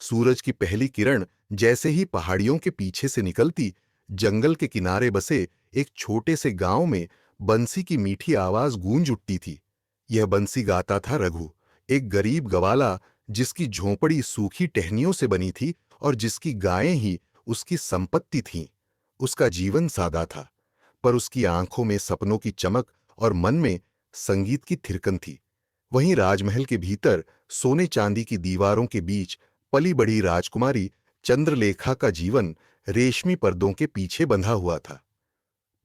सूरज की पहली किरण जैसे ही पहाड़ियों के पीछे से निकलती, जंगल के किनारे बसे एक छोटे से गांव में बंसी की मीठी आवाज गूंज उठती थी। यह बंसी गाता था रघु, एक गरीब गवाला जिसकी झोंपड़ी सूखी टहनियों से बनी थी और जिसकी गायें ही उसकी संपत्ति थीं। उसका जीवन सादा था, पर उसकी आंखों में सपनों की चमक और मन में संगीत की थिरकन थी। वहीं राजमहल के भीतर सोने चांदी की दीवारों के बीच पली बढ़ी राजकुमारी चंद्रलेखा का जीवन रेशमी पर्दों के पीछे बंधा हुआ था।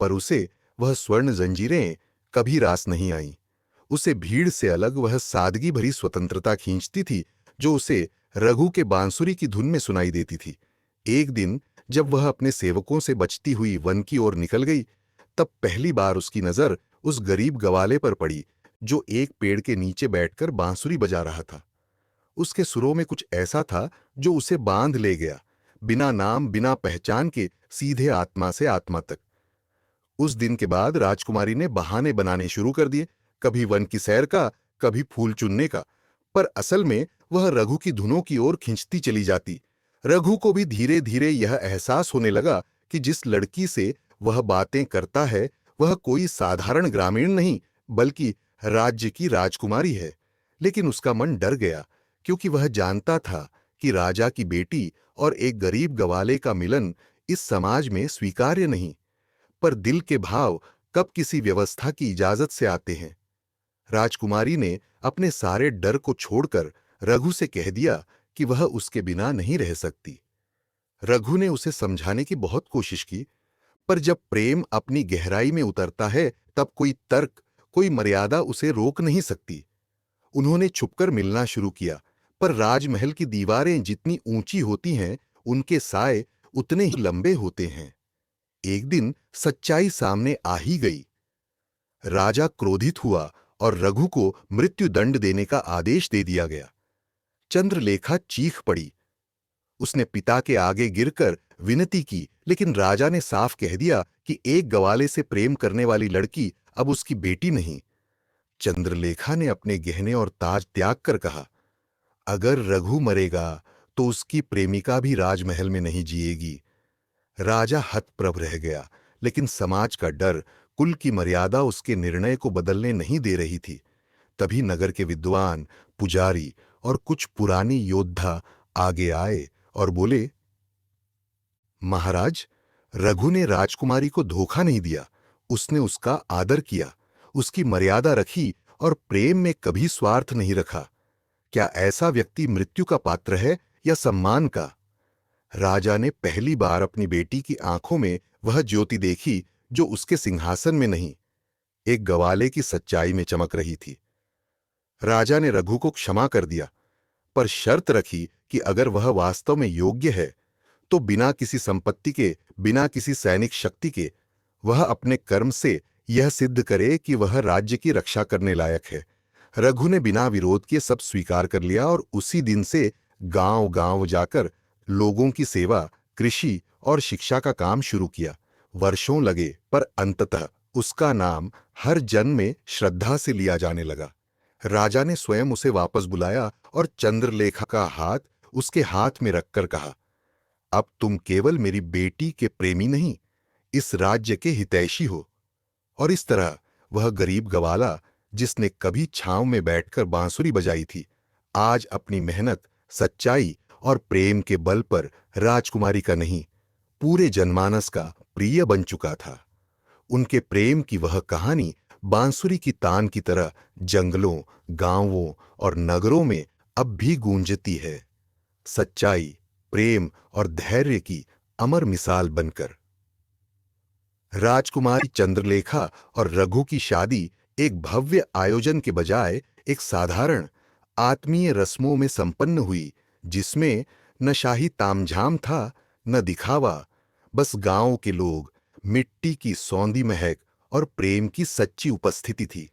पर उसे वह स्वर्ण जंजीरें कभी रास नहीं आईं। उसे भीड़ से अलग वह सादगी भरी स्वतंत्रता खींचती थी जो उसे रघु के बांसुरी की धुन में सुनाई देती थी। एक दिन जब वह अपने सेवकों से बचती हुई वन की ओर निकल गई, तब पहली बार उसकी नजर उस गरीब गवाले पर पड़ी जो एक पेड़ के नीचे बैठकर बांसुरी बजा रहा था। उसके सुरों में कुछ ऐसा था जो उसे बांध ले गया, बिना नाम बिना पहचान के सीधे आत्मा से आत्मा तक। उस दिन के बाद राजकुमारी ने बहाने बनाने शुरू कर दिए, कभी वन की सैर का, कभी फूल चुनने का। पर असल में वह रघु की धुनों की ओर खिंचती चली जाती। रघु को भी धीरे धीरे यह एहसास होने लगा कि जिस लड़की से वह बातें करता है वह कोई साधारण ग्रामीण नहीं, बल्कि राज्य की राजकुमारी है। लेकिन उसका मन डर गया, क्योंकि वह जानता था कि राजा की बेटी और एक गरीब गवाले का मिलन इस समाज में स्वीकार्य नहीं। पर दिल के भाव कब किसी व्यवस्था की इजाजत से आते हैं। राजकुमारी ने अपने सारे डर को छोड़कर रघु से कह दिया कि वह उसके बिना नहीं रह सकती। रघु ने उसे समझाने की बहुत कोशिश की, पर जब प्रेम अपनी गहराई में उतरता है तब कोई तर्क, कोई मर्यादा उसे रोक नहीं सकती। उन्होंने छुपकर मिलना शुरू किया, पर राजमहल की दीवारें जितनी ऊंची होती हैं, उनके साए उतने ही लंबे होते हैं। एक दिन सच्चाई सामने आ ही गई। राजा क्रोधित हुआ और रघु को मृत्यु दंड देने का आदेश दे दिया गया। चंद्रलेखा चीख पड़ी। उसने पिता के आगे गिरकर विनती की, लेकिन राजा ने साफ कह दिया कि एक गवाले से प्रेम करने वाली लड़की अब उसकी बेटी नहीं। चंद्रलेखा ने अपने गहने और ताज त्याग कर कहा, अगर रघु मरेगा तो उसकी प्रेमिका भी राजमहल में नहीं जिएगी। राजा हतप्रभ रह गया, लेकिन समाज का डर, कुल की मर्यादा उसके निर्णय को बदलने नहीं दे रही थी। तभी नगर के विद्वान, पुजारी और कुछ पुरानी योद्धा आगे आए और बोले, महाराज, रघु ने राजकुमारी को धोखा नहीं दिया। उसने उसका आदर किया, उसकी मर्यादा रखी और प्रेम में कभी स्वार्थ नहीं रखा। क्या ऐसा व्यक्ति मृत्यु का पात्र है या सम्मान का? राजा ने पहली बार अपनी बेटी की आंखों में वह ज्योति देखी जो उसके सिंहासन में नहीं, एक गवाले की सच्चाई में चमक रही थी। राजा ने रघु को क्षमा कर दिया, पर शर्त रखी कि अगर वह वास्तव में योग्य है तो बिना किसी संपत्ति के, बिना किसी सैनिक शक्ति के, वह अपने कर्म से यह सिद्ध करे कि वह राज्य की रक्षा करने लायक है। रघु ने बिना विरोध के सब स्वीकार कर लिया और उसी दिन से गांव-गांव जाकर लोगों की सेवा, कृषि और शिक्षा का काम शुरू किया। वर्षों लगे, पर अंततः उसका नाम हर जन में श्रद्धा से लिया जाने लगा। राजा ने स्वयं उसे वापस बुलाया और चंद्रलेखा का हाथ उसके हाथ में रखकर कहा, अब तुम केवल मेरी बेटी के प्रेमी नहीं, इस राज्य के हितैषी हो। और इस तरह वह गरीब गवाला, जिसने कभी छांव में बैठकर बांसुरी बजाई थी, आज अपनी मेहनत, सच्चाई और प्रेम के बल पर राजकुमारी का नहीं, पूरे जनमानस का प्रिय बन चुका था। उनके प्रेम की वह कहानी बांसुरी की तान की तरह जंगलों, गांवों और नगरों में अब भी गूंजती है, सच्चाई, प्रेम और धैर्य की अमर मिसाल बनकर। राजकुमारी चंद्रलेखा और रघु की शादी एक भव्य आयोजन के बजाय एक साधारण, आत्मीय रस्मों में संपन्न हुई, जिसमें न शाही तामझाम था, न दिखावा, बस गांव के लोग, मिट्टी की सौंधी महक और प्रेम की सच्ची उपस्थिति थी।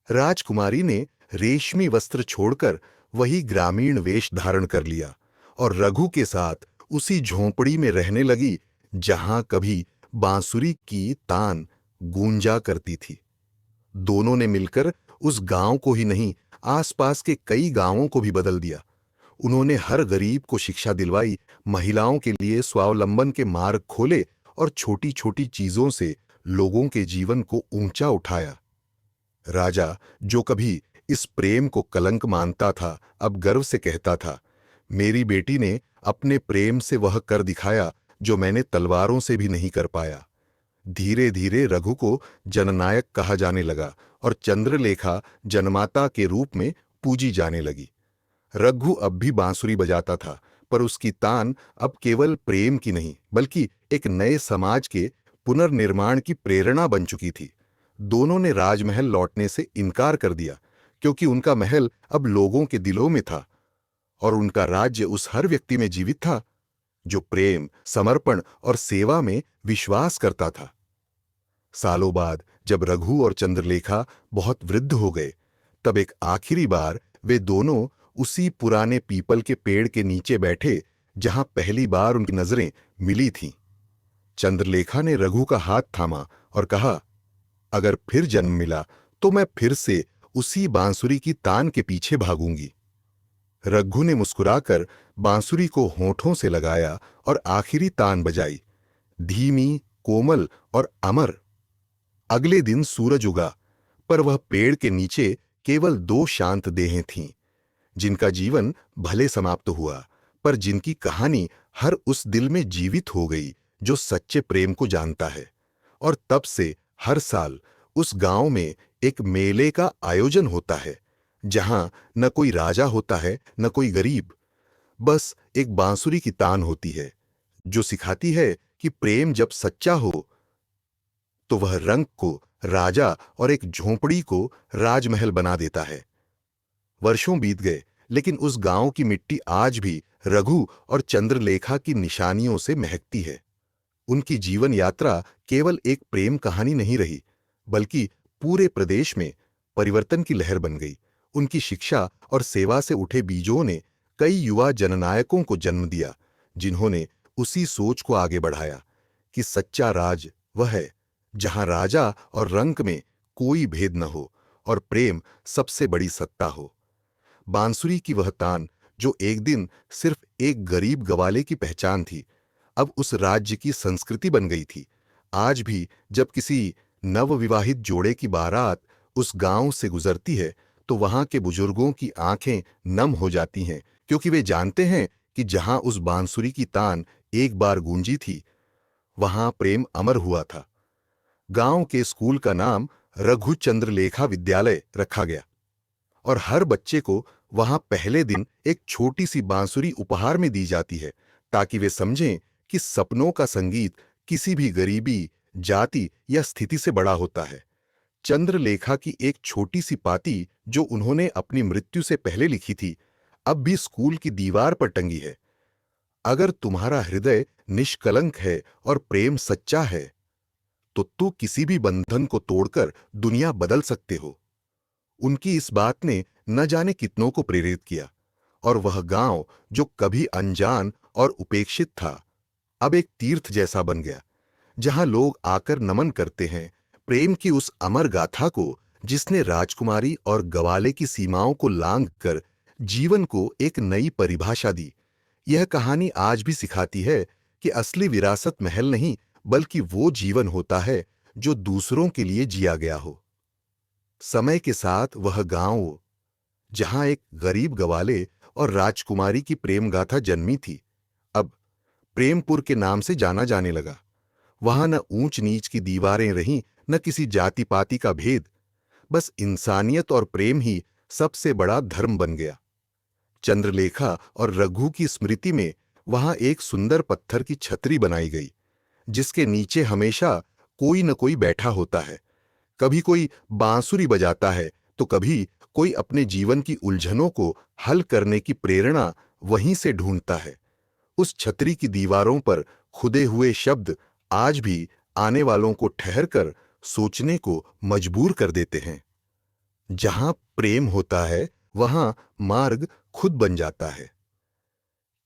राजकुमारी ने रेशमी वस्त्र छोड़कर वही ग्रामीण वेश धारण कर लिया और रघु के साथ उसी झोंपड़ी में रहने लगी जहां कभी बांसुरी की तान गूंजा करती थी। दोनों ने मिलकर उस गांव को ही नहीं, आसपास के कई गांवों को भी बदल दिया। उन्होंने हर गरीब को शिक्षा दिलवाई, महिलाओं के लिए स्वावलंबन के मार्ग खोले और छोटी छोटी चीजों से लोगों के जीवन को ऊंचा उठाया। राजा, जो कभी इस प्रेम को कलंक मानता था, अब गर्व से कहता था, मेरी बेटी ने अपने प्रेम से वह कर दिखाया जो मैंने तलवारों से भी नहीं कर पाया। धीरे धीरे रघु को जननायक कहा जाने लगा और चंद्रलेखा जनमाता के रूप में पूजी जाने लगी। रघु अब भी बांसुरी बजाता था, पर उसकी तान अब केवल प्रेम की नहीं बल्कि एक नए समाज के पुनर्निर्माण की प्रेरणा बन चुकी थी। दोनों ने राजमहल लौटने से इनकार कर दिया, क्योंकि उनका महल अब लोगों के दिलों में था और उनका राज्य उस हर व्यक्ति में जीवित था जो प्रेम, समर्पण और सेवा में विश्वास करता था। सालों बाद जब रघु और चंद्रलेखा बहुत वृद्ध हो गए, तब एक आखिरी बार वे दोनों उसी पुराने पीपल के पेड़ के नीचे बैठे जहां पहली बार उनकी नजरें मिली थीं। चंद्रलेखा ने रघु का हाथ थामा और कहा, अगर फिर जन्म मिला तो मैं फिर से उसी बांसुरी की तान के पीछे भागूंगी। रघु ने मुस्कुराकर बांसुरी को होठों से लगाया और आखिरी तान बजाई, धीमी, कोमल और अमर। अगले दिन सूरज उगा, पर वह पेड़ के नीचे केवल दो शांत देहें थीं, जिनका जीवन भले समाप्त हुआ, पर जिनकी कहानी हर उस दिल में जीवित हो गई जो सच्चे प्रेम को जानता है। और तब से हर साल उस गांव में एक मेले का आयोजन होता है, जहां न कोई राजा होता है न कोई गरीब, बस एक बांसुरी की तान होती है जो सिखाती है कि प्रेम जब सच्चा हो तो वह रंग को राजा और एक झोंपड़ी को राजमहल बना देता है। वर्षों बीत गए, लेकिन उस गांव की मिट्टी आज भी रघु और चंद्रलेखा की निशानियों से महकती है। उनकी जीवन यात्रा केवल एक प्रेम कहानी नहीं रही, बल्कि पूरे प्रदेश में परिवर्तन की लहर बन गई। उनकी शिक्षा और सेवा से उठे बीजों ने कई युवा जननायकों को जन्म दिया, जिन्होंने उसी सोच को आगे बढ़ाया कि सच्चा राज वह है जहां राजा और रंक में कोई भेद न हो और प्रेम सबसे बड़ी सत्ता हो। बांसुरी की वह तान जो एक दिन सिर्फ एक गरीब गवाले की पहचान थी, अब उस राज्य की संस्कृति बन गई थी। आज भी जब किसी नवविवाहित जोड़े की बारात उस गांव से गुजरती है, तो वहां के बुजुर्गों की आंखें नम हो जाती हैं, क्योंकि वे जानते हैं कि जहां उस बांसुरी की तान एक बार गूंजी थी, वहां प्रेम अमर हुआ था। गांव के स्कूल का नाम रघु चंद्रलेखा विद्यालय रखा गया और हर बच्चे को वहां पहले दिन एक छोटी सी बांसुरी उपहार में दी जाती है, ताकि वे समझें कि सपनों का संगीत किसी भी गरीबी, जाति या स्थिति से बड़ा होता है। चंद्रलेखा की एक छोटी सी पाती जो उन्होंने अपनी मृत्यु से पहले लिखी थी, अब भी स्कूल की दीवार पर टंगी है। अगर तुम्हारा हृदय निष्कलंक है और प्रेम सच्चा है, तो तू किसी भी बंधन को तोड़कर दुनिया बदल सकते हो। उनकी इस बात ने न जाने कितनों को प्रेरित किया और वह गांव जो कभी अनजान और उपेक्षित था, अब एक तीर्थ जैसा बन गया, जहां लोग आकर नमन करते हैं प्रेम की उस अमर गाथा को, जिसने राजकुमारी और गवाले की सीमाओं को लांघकर जीवन को एक नई परिभाषा दी। यह कहानी आज भी सिखाती है कि असली विरासत महल नहीं, बल्कि वो जीवन होता है जो दूसरों के लिए जिया गया हो। समय के साथ वह गांव, जहां एक गरीब गवाले और राजकुमारी की प्रेम गाथा जन्मी थी, अब प्रेमपुर के नाम से जाना जाने लगा। वहां न ऊंच नीच की दीवारें रहीं, न किसी जाति पाति का भेद, बस इंसानियत और प्रेम ही सबसे बड़ा धर्म बन गया। चंद्रलेखा और रघु की स्मृति में वहां एक सुंदर पत्थर की छतरी बनाई गई, जिसके नीचे हमेशा कोई न कोई बैठा होता है। कभी कोई बांसुरी बजाता है, तो कभी कोई अपने जीवन की उलझनों को हल करने की प्रेरणा वहीं से ढूंढता है। उस छतरी की दीवारों पर खुदे हुए शब्द आज भी आने वालों को ठहरकर सोचने को मजबूर कर देते हैं। जहां प्रेम होता है, वहां मार्ग खुद बन जाता है।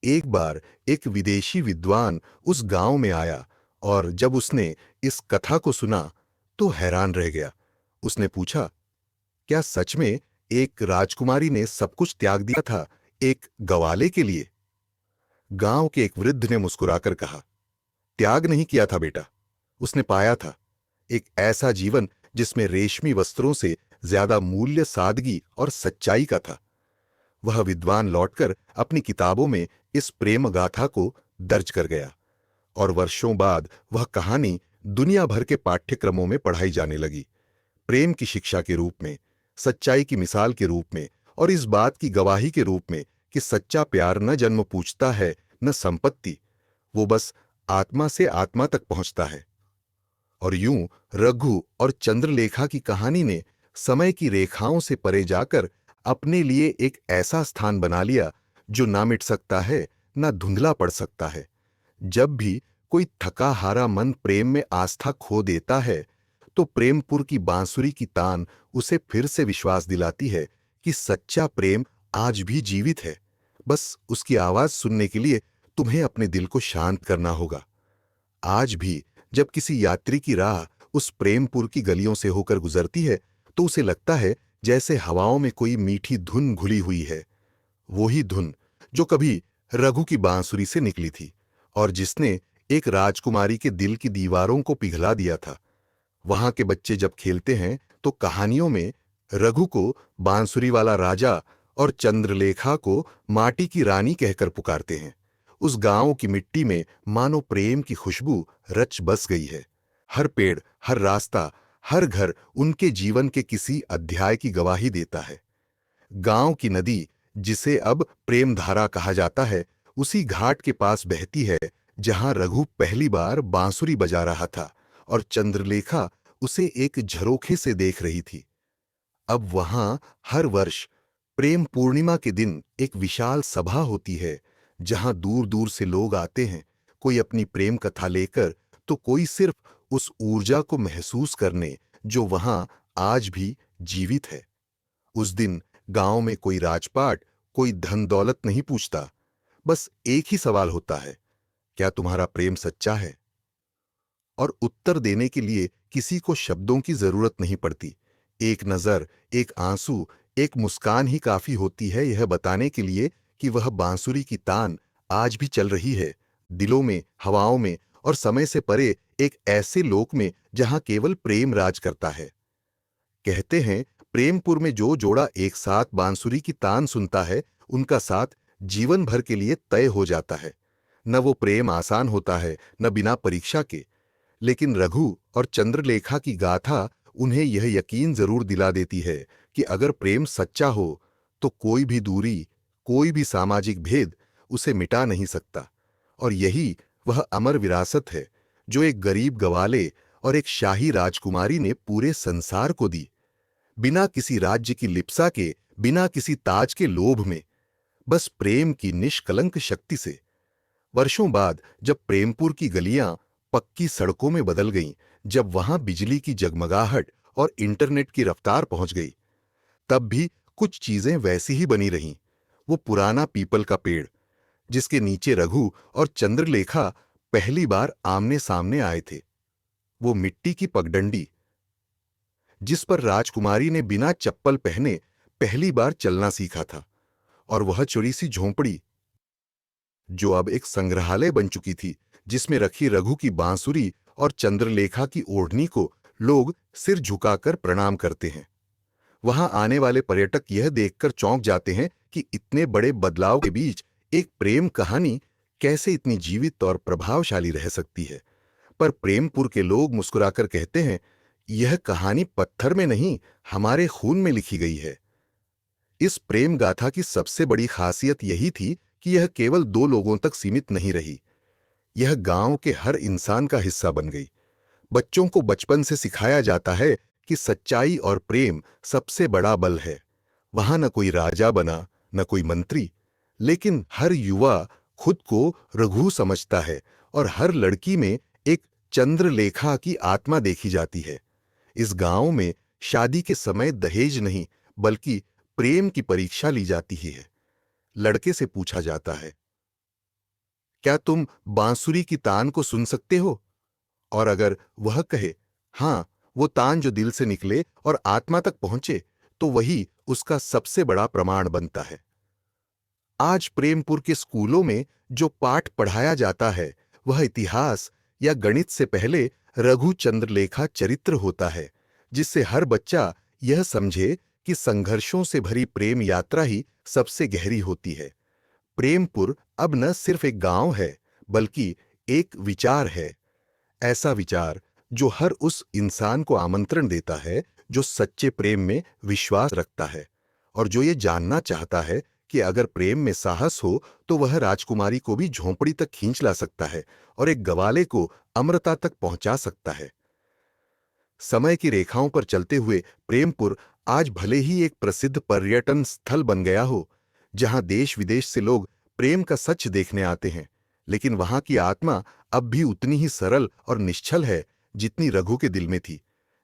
एक बार एक विदेशी विद्वान उस गांव में आया और जब उसने इस कथा को सुना तो हैरान रह गया। उसने पूछा, क्या सच में एक राजकुमारी ने सब कुछ त्याग दिया था एक गवाले के लिए? गांव के एक वृद्ध ने मुस्कुराकर कहा, त्याग नहीं किया था बेटा, उसने पाया था एक ऐसा जीवन जिसमें रेशमी वस्त्रों से ज्यादा मूल्य सादगी और सच्चाई का था। वह विद्वान लौटकर अपनी किताबों में इस प्रेम गाथा को दर्ज कर गया और वर्षों बाद वह कहानी दुनिया भर के पाठ्यक्रमों में पढ़ाई जाने लगी, प्रेम की शिक्षा के रूप में, सच्चाई की मिसाल के रूप में और इस बात की गवाही के रूप में कि सच्चा प्यार न जन्म पूछता है न संपत्ति, वो बस आत्मा से आत्मा तक पहुंचता है। और यूं रघु और चंद्रलेखा की कहानी ने समय की रेखाओं से परे जाकर अपने लिए एक ऐसा स्थान बना लिया जो ना मिट सकता है, ना धुंधला पड़ सकता है। जब भी कोई थका हारा मन प्रेम में आस्था खो देता है, तो प्रेमपुर की बांसुरी की तान उसे फिर से विश्वास दिलाती है कि सच्चा प्रेम आज भी जीवित है। बस उसकी आवाज सुनने के लिए तुम्हें अपने दिल को शांत करना होगा। आज भी जब किसी यात्री की राह उस प्रेमपुर की गलियों से होकर गुजरती है, तो उसे लगता है जैसे हवाओं में कोई मीठी धुन घुली हुई है, वही धुन जो कभी रघु की बांसुरी से निकली थी और जिसने एक राजकुमारी के दिल की दीवारों को पिघला दिया था। वहां के बच्चे जब खेलते हैं तो कहानियों में रघु को बांसुरी वाला राजा और चंद्रलेखा को माटी की रानी कहकर पुकारते हैं। उस गांव की मिट्टी में मानो प्रेम की खुशबू रच बस गई है। हर पेड़, हर रास्ता, हर घर उनके जीवन के किसी अध्याय की गवाही देता है। गांव की नदी, जिसे अब प्रेमधारा कहा जाता है, उसी घाट के पास बहती है जहां रघु पहली बार बांसुरी बजा रहा था और चंद्रलेखा उसे एक झरोखे से देख रही थी। अब वहां हर वर्ष प्रेम पूर्णिमा के दिन एक विशाल सभा होती है जहां दूर दूर से लोग आते हैं, कोई अपनी प्रेम कथा लेकर, तो कोई सिर्फ उस ऊर्जा को महसूस करने जो वहां आज भी जीवित है। उस दिन गांव में कोई राजपाट, कोई धन दौलत नहीं पूछता, बस एक ही सवाल होता है, क्या तुम्हारा प्रेम सच्चा है? और उत्तर देने के लिए किसी को शब्दों की जरूरत नहीं पड़ती। एक नजर, एक आंसू, एक मुस्कान ही काफी होती है यह बताने के लिए कि वह बांसुरी की तान आज भी चल रही है, दिलों में, हवाओं में और समय से परे एक ऐसे लोक में जहां केवल प्रेम राज करता है। कहते हैं प्रेमपुर में जो जोड़ा एक साथ बांसुरी की तान सुनता है, उनका साथ जीवन भर के लिए तय हो जाता है। न वो प्रेम आसान होता है, न बिना परीक्षा के, लेकिन रघु और चंद्रलेखा की गाथा उन्हें यह यकीन जरूर दिला देती है कि अगर प्रेम सच्चा हो तो कोई भी दूरी, कोई भी सामाजिक भेद उसे मिटा नहीं सकता। और यही वह अमर विरासत है जो एक गरीब गवाले और एक शाही राजकुमारी ने पूरे संसार को दी, बिना किसी राज्य की लिप्सा के, बिना किसी ताज के लोभ में, बस प्रेम की निष्कलंक शक्ति से। वर्षों बाद जब प्रेमपुर की गलियां पक्की सड़कों में बदल गईं, जब वहां बिजली की जगमगाहट और इंटरनेट की रफ्तार पहुंच गई, तब भी कुछ चीजें वैसी ही बनी रहीं। वो पुराना पीपल का पेड़ जिसके नीचे रघु और चंद्रलेखा पहली बार आमने सामने आए थे, वो मिट्टी की पगडंडी जिस पर राजकुमारी ने बिना चप्पल पहने पहली बार चलना सीखा था, और वह छोटी सी झोंपड़ी जो अब एक संग्रहालय बन चुकी थी, जिसमें रखी रघु की बांसुरी और चंद्रलेखा की ओढ़नी को लोग सिर झुकाकर प्रणाम करते हैं। वहां आने वाले पर्यटक यह देखकर चौंक जाते हैं कि इतने बड़े बदलाव के बीच एक प्रेम कहानी कैसे इतनी जीवित और प्रभावशाली रह सकती है। पर प्रेमपुर के लोग मुस्कुराकर कहते हैं, यह कहानी पत्थर में नहीं, हमारे खून में लिखी गई है। इस प्रेम गाथा की सबसे बड़ी खासियत यही थी कि यह केवल दो लोगों तक सीमित नहीं रही, यह गांव के हर इंसान का हिस्सा बन गई। बच्चों को बचपन से सिखाया जाता है कि सच्चाई और प्रेम सबसे बड़ा बल है। वहां न कोई राजा बना, न कोई मंत्री, लेकिन हर युवा खुद को रघु समझता है और हर लड़की में एक चंद्रलेखा की आत्मा देखी जाती है। इस गांव में शादी के समय दहेज नहीं, बल्कि प्रेम की परीक्षा ली जाती ही है। लड़के से पूछा जाता है, क्या तुम बांसुरी की तान को सुन सकते हो? और अगर वह कहे हां, वो तान जो दिल से निकले और आत्मा तक पहुंचे, तो वही उसका सबसे बड़ा प्रमाण बनता है। आज प्रेमपुर के स्कूलों में जो पाठ पढ़ाया जाता है वह इतिहास या गणित से पहले रघु चंद्रलेखा चरित्र होता है, जिससे हर बच्चा यह समझे कि संघर्षों से भरी प्रेम यात्रा ही सबसे गहरी होती है। प्रेमपुर अब न सिर्फ एक गांव है, बल्कि एक विचार है। ऐसा विचार जो हर उस इंसान को आमंत्रण देता है जो सच्चे प्रेम में विश्वास रखता है और जो ये जानना चाहता है कि अगर प्रेम में साहस हो तो वह राजकुमारी को भी झोंपड़ी तक खींच ला सकता है और एक गवाले को अमरता तक पहुंचा सकता है। समय की रेखाओं पर चलते हुए प्रेमपुर आज भले ही एक प्रसिद्ध पर्यटन स्थल बन गया हो, जहां देश विदेश से लोग प्रेम का सच देखने आते हैं, लेकिन वहां की आत्मा अब भी उतनी ही सरल और निश्चल है जितनी रघु के दिल में थी।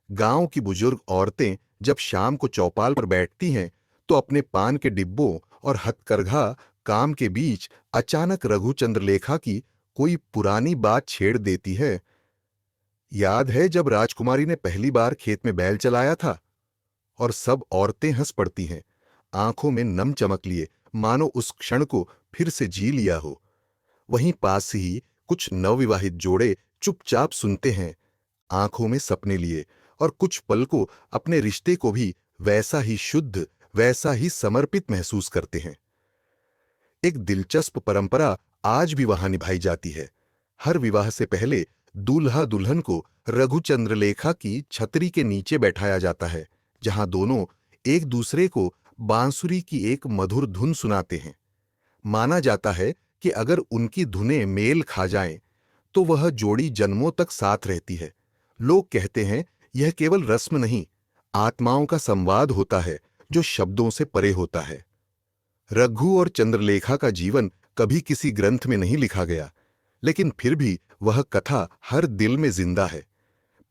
गांव की बुजुर्ग औरतें जब शाम को चौपाल पर बैठती हैं तो अपने पान के डिब्बों और हथकरघा काम के बीच अचानक रघु चंद्रलेखा की कोई पुरानी बात छेड़ देती है। याद है जब राजकुमारी ने पहली बार खेत में बैल चलाया था? और सब औरतें हंस पड़ती हैं, आंखों में नम चमक लिए, मानो उस क्षण को फिर से जी लिया हो। वहीं पास ही कुछ नवविवाहित जोड़े चुपचाप सुनते हैं, आंखों में सपने लिए, और कुछ पल को अपने रिश्ते को भी वैसा ही शुद्ध, वैसा ही समर्पित महसूस करते हैं। एक दिलचस्प परंपरा आज भी वहां निभाई जाती है। हर विवाह से पहले दूल्हा दुल्हन को रघु चंद्रलेखा की छतरी के नीचे बैठाया जाता है, जहां दोनों एक दूसरे को बांसुरी की एक मधुर धुन सुनाते हैं। माना जाता है कि अगर उनकी धुनें मेल खा जाएं, तो वह जोड़ी जन्मों तक साथ रहती है। लोग कहते हैं यह केवल रस्म नहीं, आत्माओं का संवाद होता है जो शब्दों से परे होता है। रघु और चंद्रलेखा का जीवन कभी किसी ग्रंथ में नहीं लिखा गया, लेकिन फिर भी वह कथा हर दिल में जिंदा है।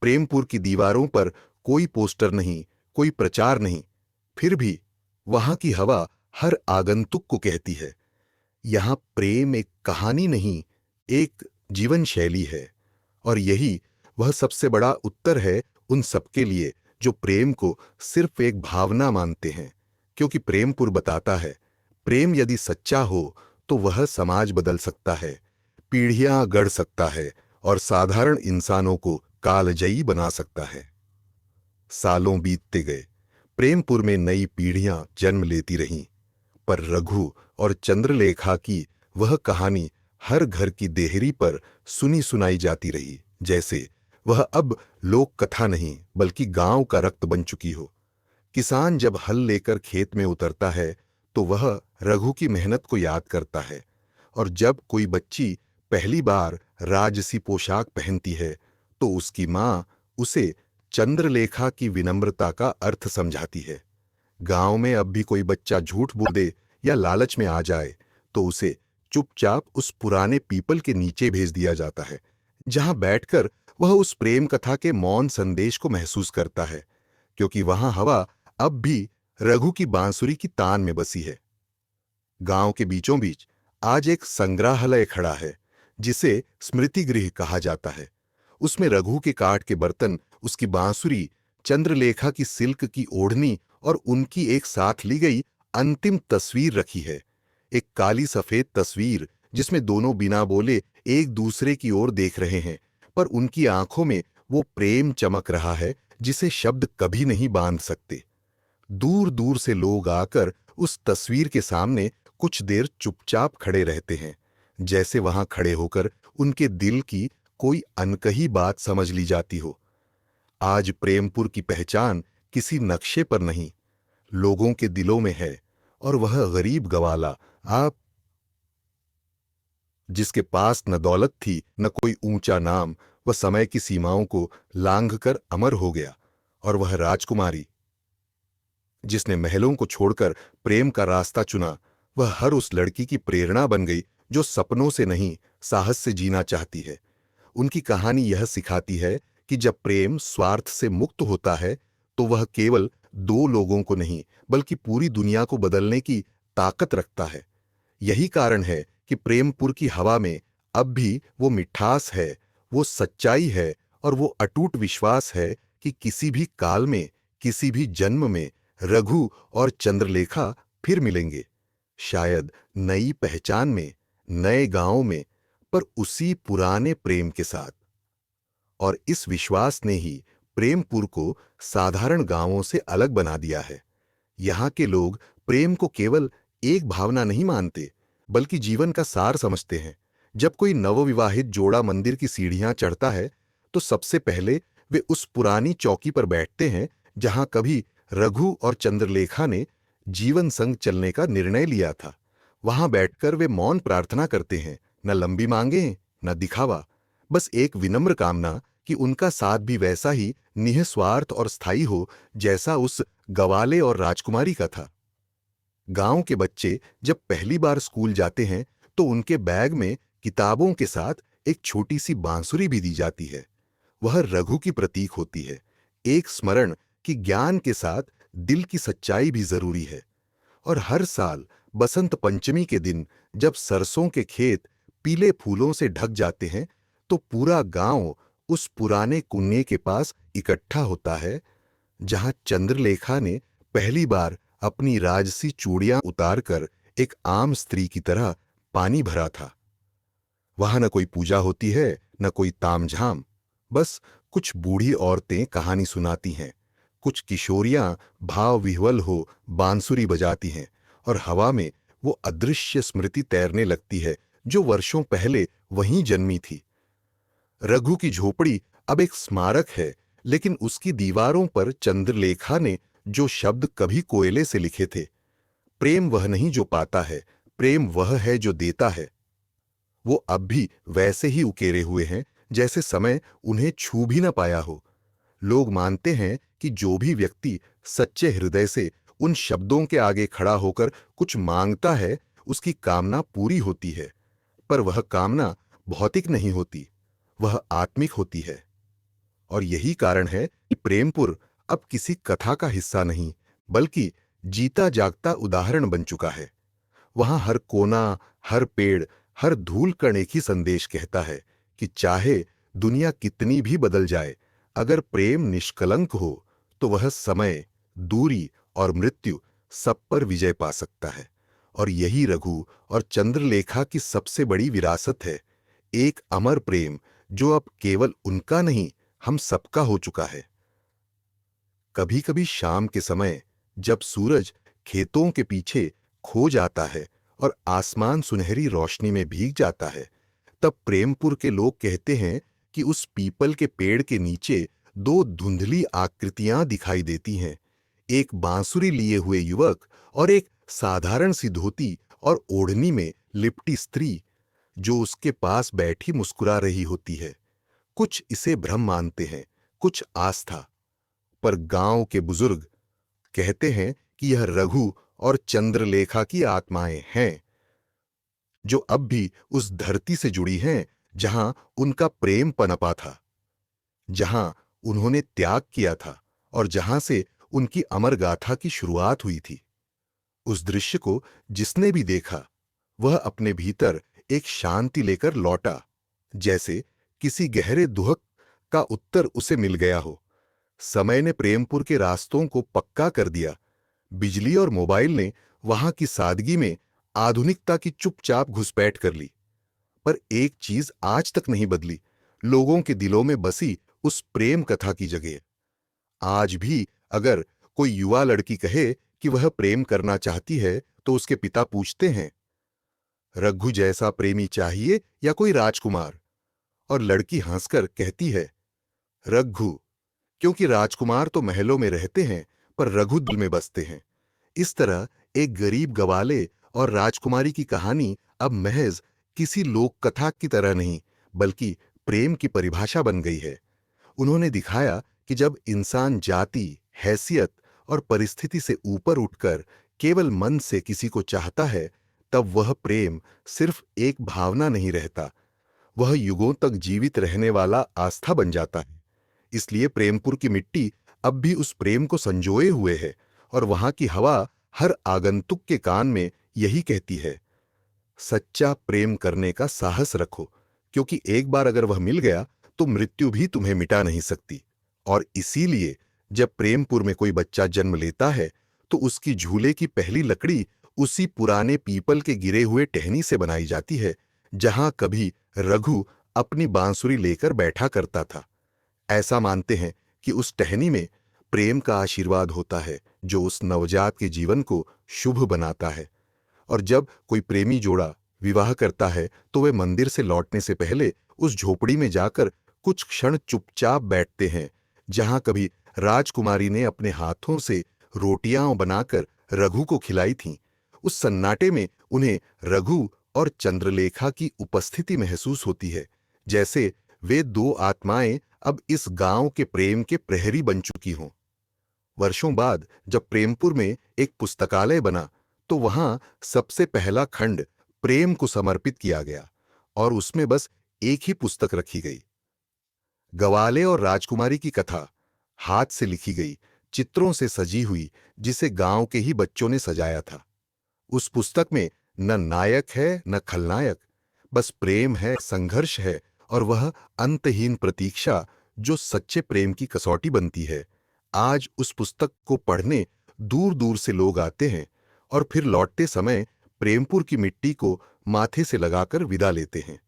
प्रेमपुर की दीवारों पर कोई पोस्टर नहीं, कोई प्रचार नहीं, फिर भी वहां की हवा हर आगंतुक को कहती है, यहां प्रेम एक कहानी नहीं, एक जीवन शैली है। और यही वह सबसे बड़ा उत्तर है उन सबके लिए जो प्रेम को सिर्फ एक भावना मानते हैं, क्योंकि प्रेमपुर बताता है, प्रेम यदि सच्चा हो तो वह समाज बदल सकता है, पीढ़ियां गढ़ सकता है और साधारण इंसानों को कालजयी बना सकता है। सालों बीतते गए, प्रेमपुर में नई पीढ़ियां जन्म लेती रहीं, पर रघु और चंद्रलेखा की वह कहानी हर घर की देहरी पर सुनी सुनाई जाती रही, जैसे वह अब लोक कथा नहीं बल्कि गांव का रक्त बन चुकी हो। किसान जब हल लेकर खेत में उतरता है तो वह रघु की मेहनत को याद करता है, और जब कोई बच्ची पहली बार राजसी पोशाक पहनती है तो उसकी मां उसे चंद्रलेखा की विनम्रता का अर्थ समझाती है। गांव में अब भी कोई बच्चा झूठ बोल दे या लालच में आ जाए तो उसे चुपचाप उस पुराने पीपल के नीचे भेज दिया जाता है, जहां बैठकर वह उस प्रेम कथा के मौन संदेश को महसूस करता है, क्योंकि वहां हवा अब भी रघु की बांसुरी की तान में बसी है। गांव के बीचों बीच आज एक संग्रहालय खड़ा है, जिसे स्मृति गृह कहा जाता है। उसमें रघु के काठ के बर्तन, उसकी बांसुरी, चंद्रलेखा की सिल्क की ओढ़नी और उनकी एक साथ ली गई अंतिम तस्वीर रखी है। एक काली सफेद तस्वीर जिसमें दोनों बिना बोले एक दूसरे की ओर देख रहे हैं, पर उनकी आंखों में वो प्रेम चमक रहा है जिसे शब्द कभी नहीं बांध सकते। दूर दूर से लोग आकर उस तस्वीर के सामने कुछ देर चुपचाप खड़े रहते हैं, जैसे वहां खड़े होकर उनके दिल की कोई अनकही बात समझ ली जाती हो। आज प्रेमपुर की पहचान किसी नक्शे पर नहीं, लोगों के दिलों में है, और वह गरीब गवाला आप जिसके पास न दौलत थी न कोई ऊंचा नाम, वह समय की सीमाओं को लांघकर अमर हो गया। और वह राजकुमारी जिसने महलों को छोड़कर प्रेम का रास्ता चुना, वह हर उस लड़की की प्रेरणा बन गई जो सपनों से नहीं, साहस से जीना चाहती है। उनकी कहानी यह सिखाती है कि जब प्रेम स्वार्थ से मुक्त होता है तो वह केवल दो लोगों को नहीं बल्कि पूरी दुनिया को बदलने की ताकत रखता है। यही कारण है कि प्रेमपुर की हवा में अब भी वो मिठास है, वो सच्चाई है और वो अटूट विश्वास है कि किसी भी काल में, किसी भी जन्म में रघु और चंद्रलेखा फिर मिलेंगे, शायद नई पहचान में, नए गांव में, पर उसी पुराने प्रेम के साथ। और इस विश्वास ने ही प्रेमपुर को साधारण गांवों से अलग बना दिया है। यहाँ के लोग प्रेम को केवल एक भावना नहीं मानते, बल्कि जीवन का सार समझते हैं। जब कोई नवविवाहित जोड़ा मंदिर की सीढ़ियां चढ़ता है, तो सबसे पहले वे उस पुरानी चौकी पर बैठते हैं जहां कभी रघु और चंद्रलेखा ने जीवन संग चलने का निर्णय लिया था। वहां बैठकर वे मौन प्रार्थना करते हैं, न लंबी मांगे न दिखावा, बस एक विनम्र कामना कि उनका साथ भी वैसा ही निःस्वार्थ और स्थायी हो जैसा उस गवाले और राजकुमारी का था। गांव के बच्चे जब पहली बार स्कूल जाते हैं तो उनके बैग में किताबों के साथ एक छोटी सी बांसुरी भी दी जाती है। वह रघु की प्रतीक होती है, एक स्मरण कि ज्ञान के साथ दिल की सच्चाई भी जरूरी है। और हर साल बसंत पंचमी के दिन जब सरसों के खेत पीले फूलों से ढक जाते हैं, तो पूरा गांव उस पुराने कुएं के पास इकट्ठा होता है जहां चंद्रलेखा ने पहली बार अपनी राजसी चूड़ियां उतारकर एक आम स्त्री की तरह पानी भरा था। वहां न कोई पूजा होती है, न कोई तामझाम, बस कुछ बूढ़ी औरतें कहानी सुनाती हैं, कुछ किशोरियां भाव विह्वल हो बांसुरी बजाती हैं, और हवा में वो अदृश्य स्मृति तैरने लगती है जो वर्षों पहले वहीं जन्मी थी। रघु की झोपड़ी अब एक स्मारक है, लेकिन उसकी दीवारों पर चंद्रलेखा ने जो शब्द कभी कोयले से लिखे थे, प्रेम वह नहीं जो पाता है, प्रेम वह है जो देता है, वो अब भी वैसे ही उकेरे हुए हैं जैसे समय उन्हें छू भी न पाया हो। लोग मानते हैं कि जो भी व्यक्ति सच्चे हृदय से उन शब्दों के आगे खड़ा होकर कुछ मांगता है, उसकी कामना पूरी होती है। पर वह कामना भौतिक नहीं होती, वह आत्मिक होती है। और यही कारण है कि प्रेमपुर अब किसी कथा का हिस्सा नहीं, बल्कि जीता जागता उदाहरण बन चुका है। वहां हर कोना, हर पेड़, हर धूल कण एक ही संदेश कहता है कि चाहे दुनिया कितनी भी बदल जाए, अगर प्रेम निष्कलंक हो तो वह समय, दूरी और मृत्यु सब पर विजय पा सकता है। और यही रघु और चंद्रलेखा की सबसे बड़ी विरासत है, एक अमर प्रेम जो अब केवल उनका नहीं, हम सबका हो चुका है। कभी कभी शाम के समय जब सूरज खेतों के पीछे खो जाता है और आसमान सुनहरी रोशनी में भीग जाता है, तब प्रेमपुर के लोग कहते हैं कि उस पीपल के पेड़ के नीचे दो धुंधली आकृतियां दिखाई देती हैं, एक बांसुरी लिए हुए युवक और एक साधारण सी धोती और ओढ़नी में लिपटी स्त्री जो उसके पास बैठी मुस्कुरा रही होती है। कुछ इसे भ्रम मानते हैं, कुछ आस्था, पर गांव के बुजुर्ग कहते हैं कि यह रघु और चंद्रलेखा की आत्माएं हैं, जो अब भी उस धरती से जुड़ी हैं जहां उनका प्रेम पनपा था, जहां उन्होंने त्याग किया था और जहां से उनकी अमर गाथा की शुरुआत हुई थी। उस दृश्य को जिसने भी देखा, वह अपने भीतर एक शांति लेकर लौटा, जैसे किसी गहरे दुहक का उत्तर उसे मिल गया हो। समय ने प्रेमपुर के रास्तों को पक्का कर दिया, बिजली और मोबाइल ने वहां की सादगी में आधुनिकता की चुपचाप घुसपैठ कर ली, पर एक चीज आज तक नहीं बदली, लोगों के दिलों में बसी उस प्रेम कथा की जगह। आज भी अगर कोई युवा लड़की कहे कि वह प्रेम करना चाहती है, तो उसके पिता पूछते हैं, रघु जैसा प्रेमी चाहिए या कोई राजकुमार? और लड़की हंसकर कहती है, रघु, क्योंकि राजकुमार तो महलों में रहते हैं, पर रघु दिल में बसते हैं। इस तरह एक गरीब गवाले और राजकुमारी की कहानी अब महज किसी लोक कथा की तरह नहीं, बल्कि प्रेम की परिभाषा बन गई है। उन्होंने दिखाया कि जब इंसान जाति, हैसियत और परिस्थिति से ऊपर उठकर केवल मन से किसी को चाहता है, तब वह प्रेम सिर्फ एक भावना नहीं रहता, वह युगों तक जीवित रहने वाला आस्था बन जाता है। इसलिए प्रेमपुर की मिट्टी अब भी उस प्रेम को संजोए हुए है, और वहां की हवा हर आगंतुक के कान में यही कहती है, सच्चा प्रेम करने का साहस रखो, क्योंकि एक बार अगर वह मिल गया तो मृत्यु भी तुम्हें मिटा नहीं सकती। और इसीलिए जब प्रेमपुर में कोई बच्चा जन्म लेता है, तो उसकी झूले की पहली लकड़ी उसी पुराने पीपल के गिरे हुए टहनी से बनाई जाती है जहां कभी रघु अपनी बांसुरी लेकर बैठा करता था। ऐसा मानते हैं कि उस टहनी में प्रेम का आशीर्वाद होता है जो उस नवजात के जीवन को शुभ बनाता है। और जब कोई प्रेमी जोड़ा विवाह करता है तो वे मंदिर से लौटने से पहले उस झोपड़ी में जाकर कुछ क्षण चुपचाप बैठते हैं जहां कभी राजकुमारी ने अपने हाथों से रोटियां बनाकर रघु को खिलाई थीं। उस सन्नाटे में उन्हें रघु और चंद्रलेखा की उपस्थिति महसूस होती है, जैसे वे दो आत्माएं अब इस गांव के प्रेम के प्रहरी बन चुकी हों। वर्षों बाद जब प्रेमपुर में एक पुस्तकालय बना तो वहां सबसे पहला खंड प्रेम को समर्पित किया गया और उसमें बस एक ही पुस्तक रखी गई, गवाले और राजकुमारी की कथा, हाथ से लिखी गई, चित्रों से सजी हुई, जिसे गांव के ही बच्चों ने सजाया था। उस पुस्तक में न नायक है न खलनायक, बस प्रेम है, संघर्ष है और वह अंतहीन प्रतीक्षा जो सच्चे प्रेम की कसौटी बनती है। आज उस पुस्तक को पढ़ने दूर दूर से लोग आते हैं और फिर लौटते समय प्रेमपुर की मिट्टी को माथे से लगाकर विदा लेते हैं।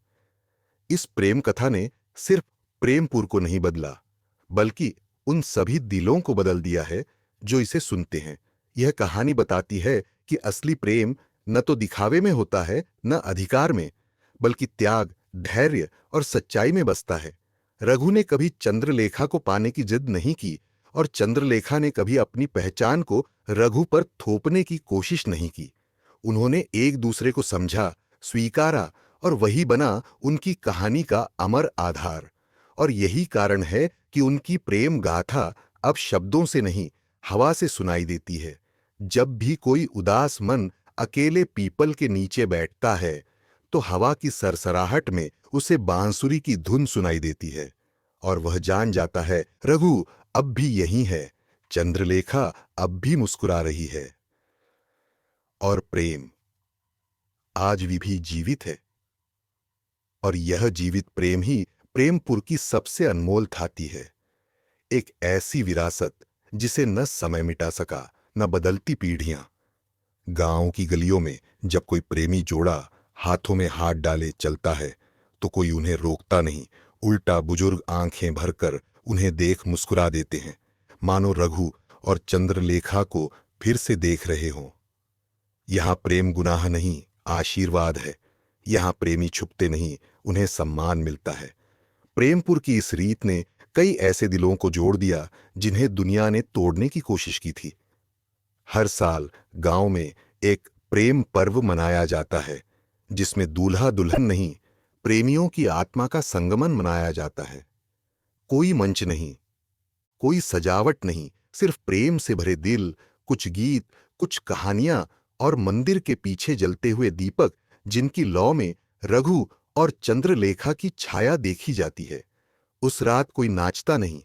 इस प्रेम कथा ने सिर्फ प्रेमपुर को नहीं बदला, बल्कि उन सभी दिलों को बदल दिया है जो इसे सुनते हैं। यह कहानी बताती है कि असली प्रेम न तो दिखावे में होता है न अधिकार में, बल्कि त्याग, धैर्य और सच्चाई में बसता है। रघु ने कभी चंद्रलेखा को पाने की जिद नहीं की और चंद्रलेखा ने कभी अपनी पहचान को रघु पर थोपने की कोशिश नहीं की। उन्होंने एक दूसरे को समझा, स्वीकारा और वही बना उनकी कहानी का अमर आधार। और यही कारण है कि उनकी प्रेम गाथा अब शब्दों से नहीं, हवा से सुनाई देती है। जब भी कोई उदास मन अकेले पीपल के नीचे बैठता है तो हवा की सरसराहट में उसे बांसुरी की धुन सुनाई देती है और वह जान जाता है रघु अब भी यही है, चंद्रलेखा अब भी मुस्कुरा रही है। और प्रेम आज भी जीवित है और यह जीवित प्रेम ही प्रेमपुर की सबसे अनमोल थाती है। एक ऐसी विरासत जिसे न समय मिटा सका न बदलती पीढ़ियां। गांव की गलियों में जब कोई प्रेमी जोड़ा हाथों में हाथ डाले चलता है तो कोई उन्हें रोकता नहीं, उल्टा बुजुर्ग आंखें भरकर उन्हें देख मुस्कुरा देते हैं, मानो रघु और चंद्रलेखा को फिर से देख रहे हों। यहां प्रेम गुनाह नहीं, आशीर्वाद है। यहां प्रेमी छुपते नहीं, उन्हें सम्मान मिलता है। प्रेमपुर की इस रीत ने कई ऐसे दिलों को जोड़ दिया जिन्हें दुनिया ने तोड़ने की कोशिश की थी। हर साल गांव में एक प्रेम पर्व मनाया जाता है जिसमें दूल्हा दुल्हन नहीं, प्रेमियों की आत्मा का संगमन मनाया जाता है। कोई मंच नहीं, कोई सजावट नहीं, सिर्फ प्रेम से भरे दिल, कुछ गीत, कुछ कहानियां और मंदिर के पीछे जलते हुए दीपक जिनकी लौ में रघु और चंद्रलेखा की छाया देखी जाती है। उस रात कोई नाचता नहीं,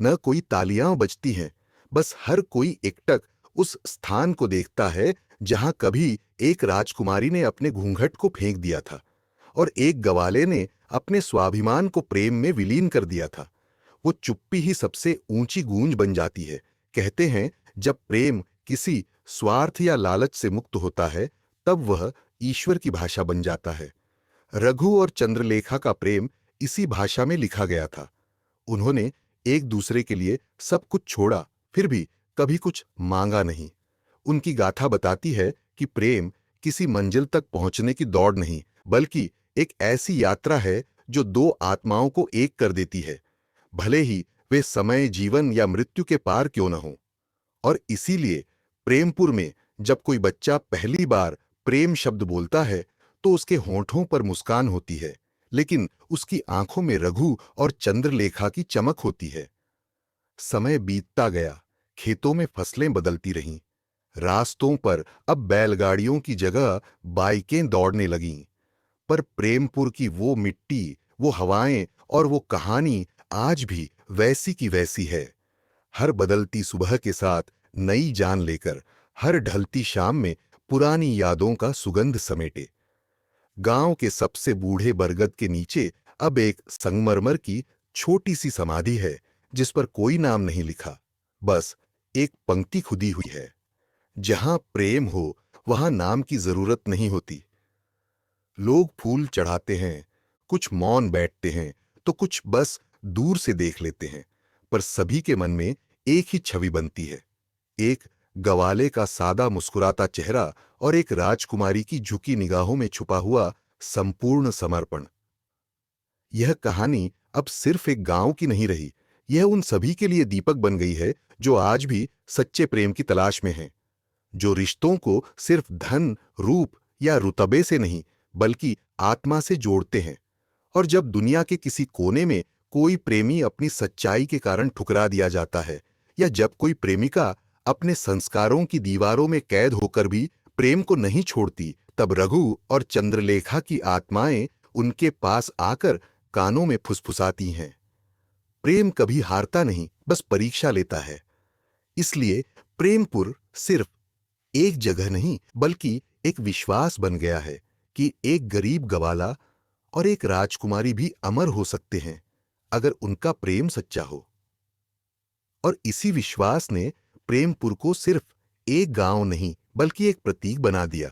न कोई तालियां बजती हैं, बस हर कोई एकटक उस स्थान को देखता है जहां कभी एक राजकुमारी ने अपने घूंघट को फेंक दिया था और एक गवाले ने अपने स्वाभिमान को प्रेम में विलीन कर दिया था। वो चुप्पी ही सबसे ऊंची गूंज बन जाती है। कहते हैं जब प्रेम किसी स्वार्थ या लालच से मुक्त होता है तब वह ईश्वर की भाषा बन जाता है। रघु और चंद्रलेखा का प्रेम इसी भाषा में लिखा गया था। उन्होंने एक दूसरे के लिए सब कुछ छोड़ा, फिर भी कभी कुछ मांगा नहीं। उनकी गाथा बताती है कि प्रेम किसी मंजिल तक पहुंचने की दौड़ नहीं, बल्कि एक ऐसी यात्रा है जो दो आत्माओं को एक कर देती है, भले ही वे समय, जीवन या मृत्यु के पार क्यों न हों। और इसीलिए प्रेमपुर में जब कोई बच्चा पहली बार प्रेम शब्द बोलता है तो उसके होंठों पर मुस्कान होती है, लेकिन उसकी आंखों में रघु और चंद्रलेखा की चमक होती है। समय बीतता गया, खेतों में फसलें बदलती रहीं, रास्तों पर अब बैलगाड़ियों की जगह बाइकें दौड़ने लगीं, पर प्रेमपुर की वो मिट्टी, वो हवाएं और वो कहानी आज भी वैसी की वैसी है। हर बदलती सुबह के साथ नई जान लेकर, हर ढलती शाम में पुरानी यादों का सुगंध समेटे। गांव के सबसे बूढ़े बरगद के नीचे अब एक संगमरमर की छोटी सी समाधि है जिस पर कोई नाम नहीं लिखा, बस एक पंक्ति खुदी हुई है, जहां प्रेम हो वहां नाम की जरूरत नहीं होती। लोग फूल चढ़ाते हैं, कुछ मौन बैठते हैं, तो कुछ बस दूर से देख लेते हैं, पर सभी के मन में एक ही छवि बनती है। एक गवाले का सादा मुस्कुराता चेहरा और एक राजकुमारी की झुकी निगाहों में छुपा हुआ संपूर्ण समर्पण। यह कहानी अब सिर्फ एक गांव की नहीं रही, यह उन सभी के लिए दीपक बन गई है जो आज भी सच्चे प्रेम की तलाश में हैं, जो रिश्तों को सिर्फ धन, रूप या रुतबे से नहीं, बल्कि आत्मा से जोड़ते हैं। और जब दुनिया के किसी कोने में कोई प्रेमी अपनी सच्चाई के कारण ठुकरा दिया जाता है, या जब कोई प्रेमिका अपने संस्कारों की दीवारों में कैद होकर भी प्रेम को नहीं छोड़ती, तब रघु और चंद्रलेखा की आत्माएं उनके पास आकर कानों में फुसफुसाती हैं। प्रेम कभी हारता नहीं, बस परीक्षा लेता है। इसलिए प्रेमपुर सिर्फ एक जगह नहीं, बल्कि एक विश्वास बन गया है कि एक गरीब गवाला और एक राजकुमारी भी अमर हो सकते हैं अगर उनका प्रेम सच्चा हो। और इसी विश्वास ने प्रेमपुर को सिर्फ एक गांव नहीं, बल्कि एक प्रतीक बना दिया।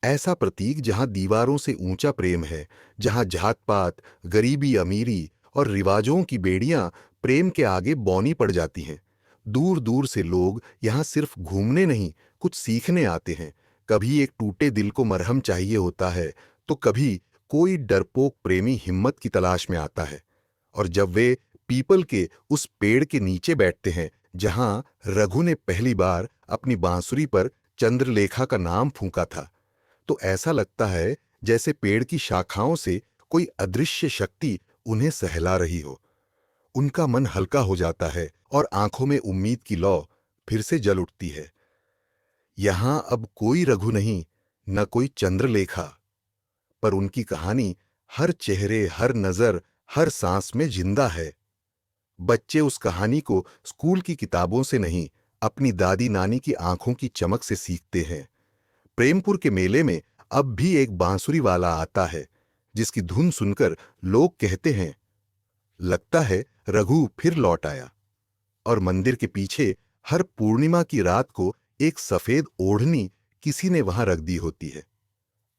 ऐसा प्रतीक जहां दीवारों से ऊंचा प्रेम है, जहां जात पात, गरीबी अमीरी और रिवाजों की बेड़ियां प्रेम के आगे बौनी पड़ जाती हैं। दूर दूर से लोग यहां सिर्फ घूमने नहीं, कुछ सीखने आते हैं। कभी एक टूटे दिल को मरहम चाहिए होता है, तो कभी कोई डरपोक प्रेमी हिम्मत की तलाश में आता है। और जब वे पीपल के उस पेड़ के नीचे बैठते हैं जहां रघु ने पहली बार अपनी बांसुरी पर चंद्रलेखा का नाम फूंका था, तो ऐसा लगता है जैसे पेड़ की शाखाओं से कोई अदृश्य शक्ति उन्हें सहला रही हो। उनका मन हल्का हो जाता है और आंखों में उम्मीद की लौ फिर से जल उठती है। यहां अब कोई रघु नहीं, न कोई चंद्रलेखा, पर उनकी कहानी हर चेहरे, हर नजर, हर सांस में जिंदा है। बच्चे उस कहानी को स्कूल की किताबों से नहीं, अपनी दादी नानी की आंखों की चमक से सीखते हैं। प्रेमपुर के मेले में अब भी एक बांसुरी वाला आता है, जिसकी धुन सुनकर लोग कहते हैं, लगता है रघु फिर लौट आया। और मंदिर के पीछे हर पूर्णिमा की रात को एक सफेद ओढ़नी किसी ने वहां रख दी होती है।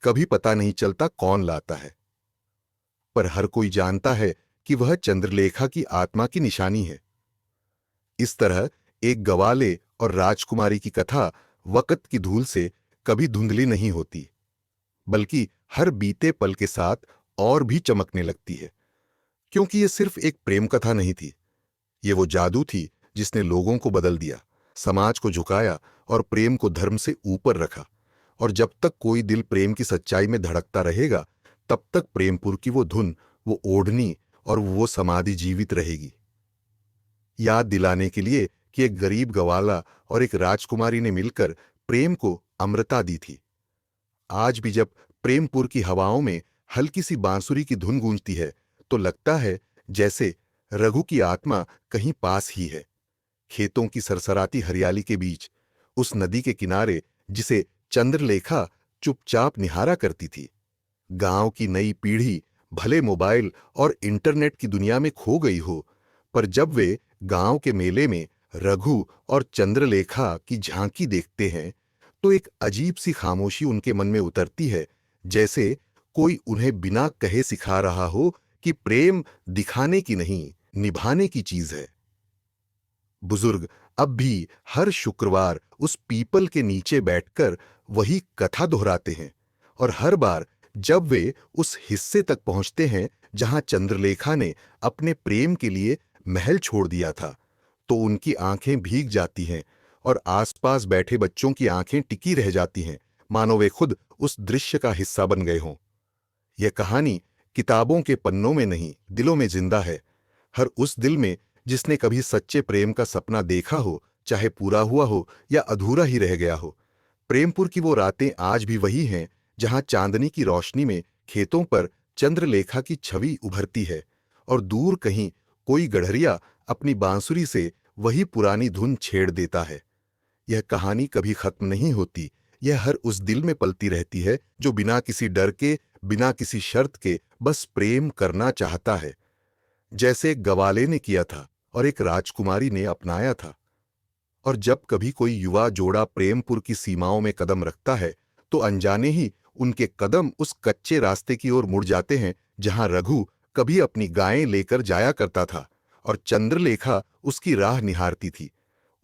कभी पता नहीं चलता कौन लाता है, पर हर कोई जानता है कि वह चंद्रलेखा की आत्मा की निशानी है। इस तरह एक गवाले और राजकुमारी की कथा वक्त की धूल से कभी धुंधली नहीं होती, बल्कि हर बीते पल के साथ और भी चमकने लगती है। क्योंकि यह सिर्फ एक प्रेम कथा नहीं थी, ये वो जादू थी जिसने लोगों को बदल दिया, समाज को झुकाया और प्रेम को धर्म से ऊपर रखा। और जब तक कोई दिल प्रेम की सच्चाई में धड़कता रहेगा, तब तक प्रेमपुर की वो धुन, वो ओढ़नी और वो समाधि जीवित रहेगी, याद दिलाने के लिए कि एक गरीब गवाला और एक राजकुमारी ने मिलकर प्रेम को अमृता दी थी। आज भी जब प्रेमपुर की हवाओं में हल्की सी बांसुरी की धुन गूंजती है, तो लगता है जैसे रघु की आत्मा कहीं पास ही है, खेतों की सरसराती हरियाली के बीच, उस नदी के किनारे जिसे चंद्रलेखा चुपचाप निहारा करती थी। गांव की नई पीढ़ी भले मोबाइल और इंटरनेट की दुनिया में खो गई हो, पर जब वे गांव के मेले में रघु और चंद्रलेखा की झांकी देखते हैं, तो एक अजीब सी खामोशी उनके मन में उतरती है, जैसे कोई उन्हें बिना कहे सिखा रहा हो कि प्रेम दिखाने की नहीं, निभाने की चीज है। बुजुर्ग अब भी हर शुक्रवार उस पीपल के नीचे बैठकर वही कथा दोहराते हैं, और हर बार जब वे उस हिस्से तक पहुंचते हैं जहां चंद्रलेखा ने अपने प्रेम के लिए महल छोड़ दिया था, तो उनकी आंखें भीग जाती हैं और आसपास बैठे बच्चों की आंखें टिकी रह जाती हैं, मानो वे खुद उस दृश्य का हिस्सा बन गए हों। यह कहानी किताबों के पन्नों में नहीं, दिलों में जिंदा है। हर उस दिल में जिसने कभी सच्चे प्रेम का सपना देखा हो, चाहे पूरा हुआ हो या अधूरा ही रह गया हो। प्रेमपुर की वो रातें आज भी वही हैं जहां चांदनी की रोशनी में खेतों पर चंद्रलेखा की छवि उभरती है, और दूर कहीं कोई गड़हरिया अपनी बांसुरी से वही पुरानी धुन छेड़ देता है। यह कहानी कभी खत्म नहीं होती, यह हर उस दिल में पलती रहती है जो बिना किसी डर के, बिना किसी शर्त के बस प्रेम करना चाहता है, जैसे एक गवाले ने किया था और एक राजकुमारी ने अपनाया था। और जब कभी कोई युवा जोड़ा प्रेमपुर की सीमाओं में कदम रखता है, तो अनजाने ही उनके कदम उस कच्चे रास्ते की ओर मुड़ जाते हैं जहां रघु कभी अपनी गायें लेकर जाया करता था और चंद्रलेखा उसकी राह निहारती थी।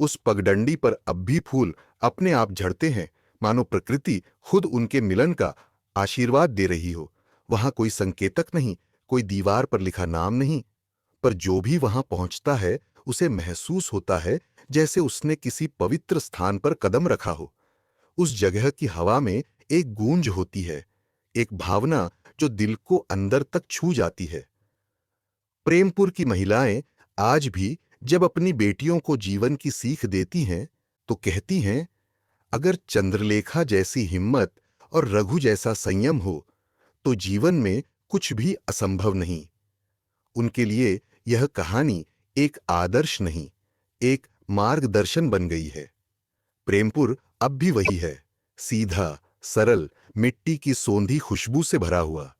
उस पगडंडी पर अब भी फूल अपने आप झड़ते हैं, मानो प्रकृति खुद उनके मिलन का आशीर्वाद दे रही हो। वहां कोई संकेतक नहीं, कोई दीवार पर लिखा नाम नहीं, पर जो भी वहां पहुंचता है उसे महसूस होता है जैसे उसने किसी पवित्र स्थान पर कदम रखा हो। उस जगह की हवा में एक गूंज होती है, एक भावना जो दिल को अंदर तक छू जाती है। प्रेमपुर की महिलाएं आज भी जब अपनी बेटियों को जीवन की सीख देती हैं तो कहती हैं, अगर चंद्रलेखा जैसी हिम्मत और रघु जैसा संयम हो तो जीवन में कुछ भी असंभव नहीं। उनके लिए यह कहानी एक आदर्श नहीं, एक मार्गदर्शन बन गई है। प्रेमपुर अब भी वही है, सीधा, सरल, मिट्टी की सोंधी खुशबू से भरा हुआ।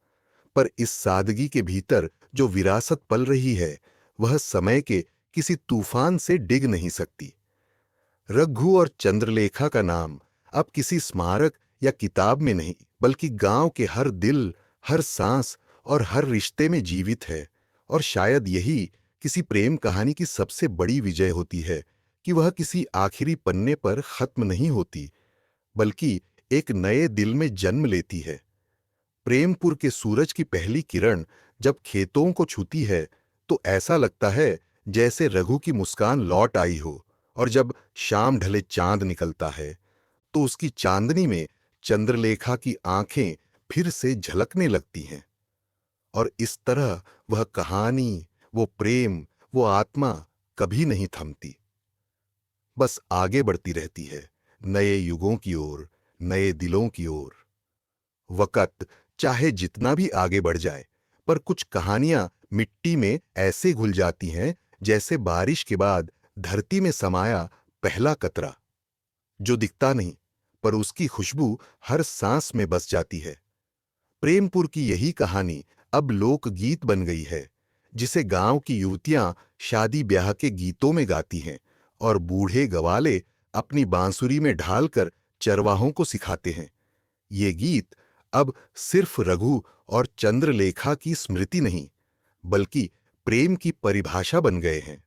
पर इस सादगी के भीतर जो विरासत पल रही है वह समय के किसी तूफान से डिग नहीं सकती। रघु और चंद्रलेखा का नाम अब किसी स्मारक या किताब में नहीं, बल्कि गांव के हर दिल, हर सांस और हर रिश्ते में जीवित है। और शायद यही किसी प्रेम कहानी की सबसे बड़ी विजय होती है कि वह किसी आखिरी पन्ने पर खत्म नहीं होती, बल्कि एक नए दिल में जन्म लेती है। प्रेमपुर के सूरज की पहली किरण जब खेतों को छूती है तो ऐसा लगता है जैसे रघु की मुस्कान लौट आई हो, और जब शाम ढले चांद निकलता है तो उसकी चांदनी में चंद्रलेखा की आंखें फिर से झलकने लगती हैं। और इस तरह वह कहानी, वो प्रेम, वो आत्मा कभी नहीं थमती, बस आगे बढ़ती रहती है, नए युगों की ओर, नए दिलों की ओर। वक़्त चाहे जितना भी आगे बढ़ जाए, पर कुछ कहानियां मिट्टी में ऐसे घुल जाती हैं जैसे बारिश के बाद धरती में समाया पहला कतरा, जो दिखता नहीं पर उसकी खुशबू हर सांस में बस जाती है। प्रेमपुर की यही कहानी अब लोकगीत बन गई है, जिसे गांव की युवतियां शादी ब्याह के गीतों में गाती हैं और बूढ़े गवाले अपनी बांसुरी में ढालकर चरवाहों को सिखाते हैं। ये गीत अब सिर्फ रघु और चंद्रलेखा की स्मृति नहीं, बल्कि प्रेम की परिभाषा बन गए हैं।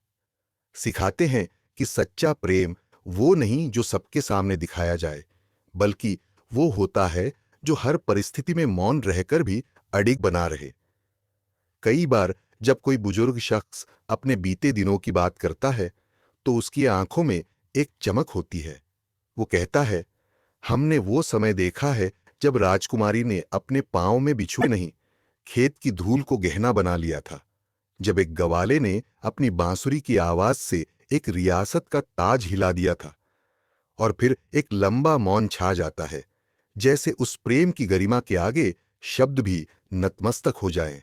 सिखाते हैं कि सच्चा प्रेम वो नहीं जो सबके सामने दिखाया जाए, बल्कि वो होता है जो हर परिस्थिति में मौन रहकर भी अडिग बना रहे। कई बार जब कोई बुजुर्ग शख्स अपने बीते दिनों की बात करता है तो उसकी आंखों में एक चमक होती है। वो कहता है, हमने वो समय देखा है जब राजकुमारी ने अपने पांव में बिछुए नहीं, खेत की धूल को गहना बना लिया था, जब एक गवाले ने अपनी बांसुरी की आवाज से एक रियासत का ताज हिला दिया था। और फिर एक लंबा मौन छा जाता है, जैसे उस प्रेम की गरिमा के आगे शब्द भी नतमस्तक हो जाएं।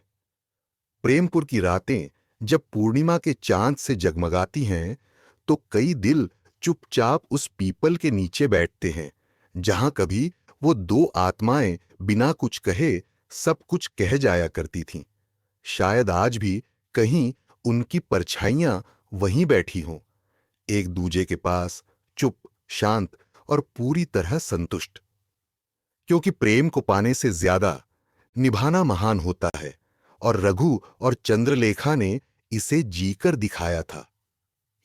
प्रेमपुर की रातें जब पूर्णिमा के चांद से जगमगाती हैं तो कई दिल चुपचाप उस पीपल के नीचे बैठते हैं जहां कभी वो दो आत्माएं बिना कुछ कहे सब कुछ कह जाया करती थीं। शायद आज भी कहीं उनकी परछाइयां वहीं बैठी हों, एक दूजे के पास, चुप, शांत और पूरी तरह संतुष्ट। क्योंकि प्रेम को पाने से ज्यादा निभाना महान होता है, और रघु और चंद्रलेखा ने इसे जीकर दिखाया था।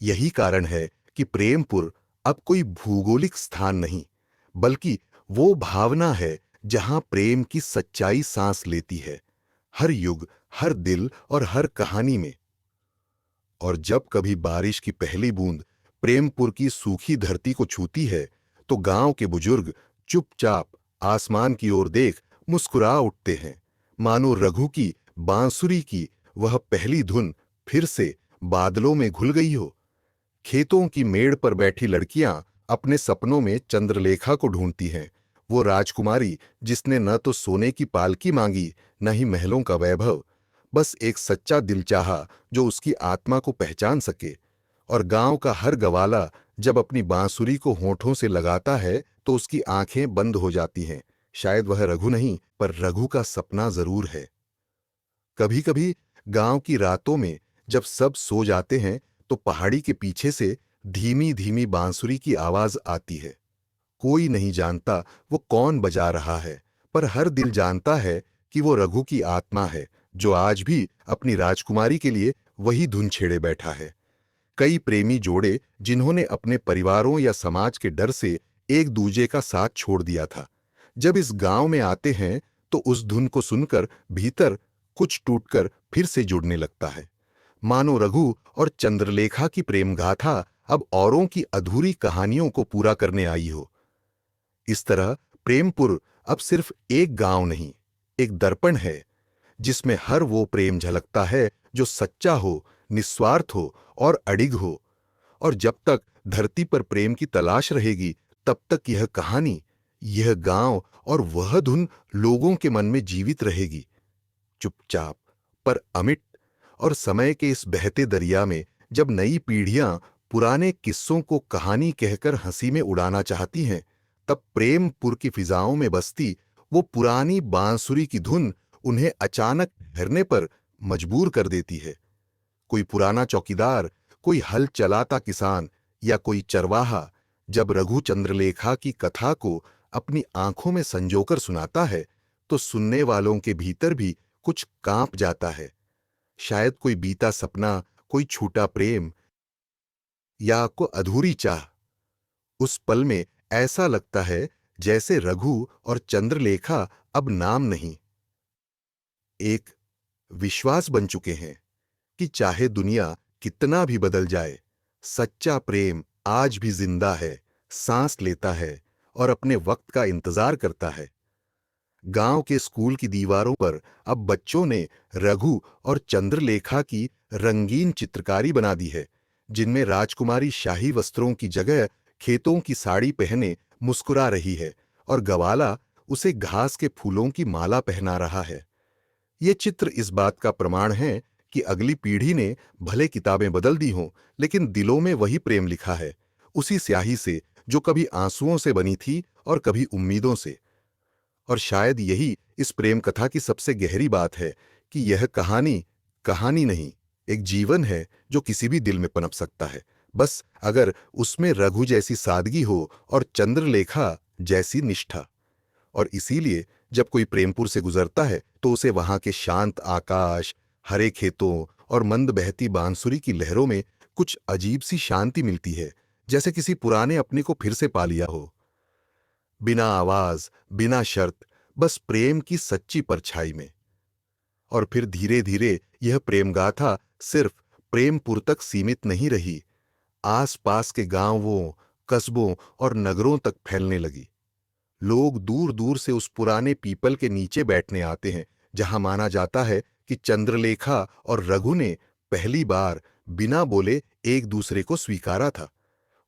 यही कारण है कि प्रेमपुर अब कोई भूगोलिक स्थान नहीं, बल्कि वो भावना है जहां प्रेम की सच्चाई सांस लेती है, हर युग, हर दिल और हर कहानी में। और जब कभी बारिश की पहली बूंद प्रेमपुर की सूखी धरती को छूती है तो गांव के बुजुर्ग चुपचाप आसमान की ओर देख मुस्कुरा उठते हैं, मानो रघु की बांसुरी की वह पहली धुन फिर से बादलों में घुल गई हो। खेतों की मेड़ पर बैठी लड़कियां अपने सपनों में चंद्रलेखा को ढूंढती हैं, वो राजकुमारी जिसने न तो सोने की पालकी मांगी, न ही महलों का वैभव, बस एक सच्चा दिल चाहा जो उसकी आत्मा को पहचान सके। और गांव का हर गवाला जब अपनी बांसुरी को होठों से लगाता है तो उसकी आंखें बंद हो जाती हैं। शायद वह रघु नहीं, पर रघु का सपना जरूर है। कभी कभी गांव की रातों में जब सब सो जाते हैं तो पहाड़ी के पीछे से धीमी धीमी बांसुरी की आवाज आती है। कोई नहीं जानता वो कौन बजा रहा है, पर हर दिल जानता है कि वो रघु की आत्मा है, जो आज भी अपनी राजकुमारी के लिए वही धुन छेड़े बैठा है। कई प्रेमी जोड़े जिन्होंने अपने परिवारों या समाज के डर से एक दूजे का साथ छोड़ दिया था, जब इस गांव में आते हैं तो उस धुन को सुनकर भीतर कुछ टूटकर फिर से जुड़ने लगता है। मानो रघु और चंद्रलेखा की प्रेम गाथा अब औरों की अधूरी कहानियों को पूरा करने आई हो। इस तरह प्रेमपुर अब सिर्फ एक गांव नहीं, एक दर्पण है, जिसमें हर वो प्रेम झलकता है जो सच्चा हो, निस्वार्थ हो और अडिग हो। और जब तक धरती पर प्रेम की तलाश रहेगी, तब तक यह कहानी, यह गांव और वह धुन लोगों के मन में जीवित रहेगी, चुपचाप पर अमिट। और समय के इस बहते दरिया में जब नई पीढ़ियां पुराने किस्सों को कहानी कहकर हंसी में उड़ाना चाहती हैं, तब प्रेमपुर की फिजाओं में बसती वो पुरानी बांसुरी की धुन उन्हें अचानक ठहरने पर मजबूर कर देती है। कोई पुराना चौकीदार, कोई हल चलाता किसान या कोई चरवाहा जब रघु चंद्रलेखा की कथा को अपनी आंखों में संजोकर सुनाता है, तो सुनने वालों के भीतर भी कुछ कांप जाता है। शायद कोई बीता सपना, कोई छूटा प्रेम या को अधूरी चाह। उस पल में ऐसा लगता है जैसे रघु और चंद्रलेखा अब नाम नहीं, एक विश्वास बन चुके हैं कि चाहे दुनिया कितना भी बदल जाए, सच्चा प्रेम आज भी जिंदा है, सांस लेता है और अपने वक्त का इंतजार करता है। गांव के स्कूल की दीवारों पर अब बच्चों ने रघु और चंद्रलेखा की रंगीन चित्रकारी बना दी है, जिनमें राजकुमारी शाही वस्त्रों की जगह खेतों की साड़ी पहने मुस्कुरा रही है और गवाला उसे घास के फूलों की माला पहना रहा है। ये चित्र इस बात का प्रमाण है कि अगली पीढ़ी ने भले किताबें बदल दी हों, लेकिन दिलों में वही प्रेम लिखा है, उसी स्याही से जो कभी आंसुओं से बनी थी और कभी उम्मीदों से। और शायद यही इस प्रेम कथा की सबसे गहरी बात है कि यह कहानी कहानी नहीं, एक जीवन है जो किसी भी दिल में पनप सकता है, बस अगर उसमें रघु जैसी सादगी हो और चंद्रलेखा जैसी निष्ठा। और इसीलिए जब कोई प्रेमपुर से गुजरता है तो उसे वहां के शांत आकाश, हरे खेतों और मंद बहती बांसुरी की लहरों में कुछ अजीब सी शांति मिलती है, जैसे किसी पुराने अपने को फिर से पा लिया हो। बिना आवाज, बिना शर्त, बस प्रेम की सच्ची परछाई में। और फिर धीरे धीरे यह प्रेम गाथा सिर्फ प्रेमपुर तक सीमित नहीं रही, आस पास के गांवों, कस्बों और नगरों तक फैलने लगी। लोग दूर दूर से उस पुराने पीपल के नीचे बैठने आते हैं, जहां माना जाता है कि चंद्रलेखा और रघु ने पहली बार बिना बोले एक दूसरे को स्वीकारा था।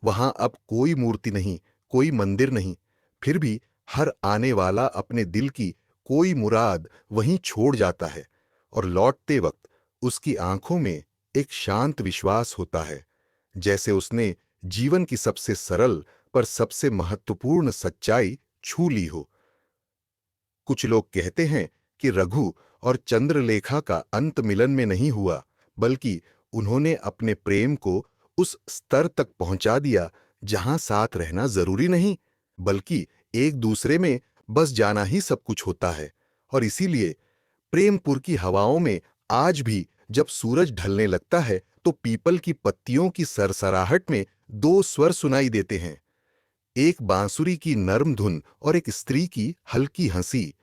वहां अब कोई मूर्ति नहीं, कोई मंदिर नहीं, फिर भी हर आने वाला अपने दिल की कोई मुराद वहीं छोड़ जाता है और लौटते वक्त उसकी आंखों में एक शांत विश्वास होता है, जैसे उसने जीवन की सबसे सरल पर सबसे महत्वपूर्ण सच्चाई छू ली हो। कुछ लोग कहते हैं कि रघु और चंद्रलेखा का अंत मिलन में नहीं हुआ, बल्कि उन्होंने अपने प्रेम को उस स्तर तक पहुंचा दिया जहां साथ रहना जरूरी नहीं, बल्कि एक दूसरे में बस जाना ही सब कुछ होता है। और इसीलिए प्रेमपुर की हवाओं में आज भी जब सूरज ढलने लगता है तो पीपल की पत्तियों की सरसराहट में दो स्वर सुनाई देते हैं, एक बांसुरी की नर्म धुन और एक स्त्री की हल्की हंसी,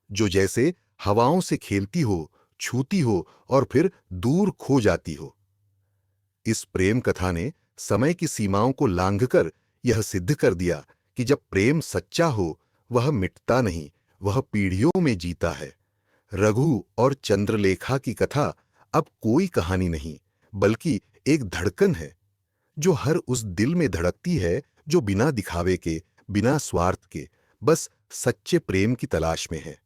जो जैसे हवाओं से खेलती हो, छूती हो और फिर दूर खो जाती हो। इस प्रेम कथा ने समय की सीमाओं को लांघकर यह सिद्ध कर दिया कि जब प्रेम सच्चा हो, वह मिटता नहीं, वह पीढ़ियों में जीता है। रघु और चंद्रलेखा की कथा अब कोई कहानी नहीं, बल्कि एक धड़कन है, जो हर उस दिल में धड़कती है जो बिना दिखावे के, बिना स्वार्थ के, बस सच्चे प्रेम की तलाश में है।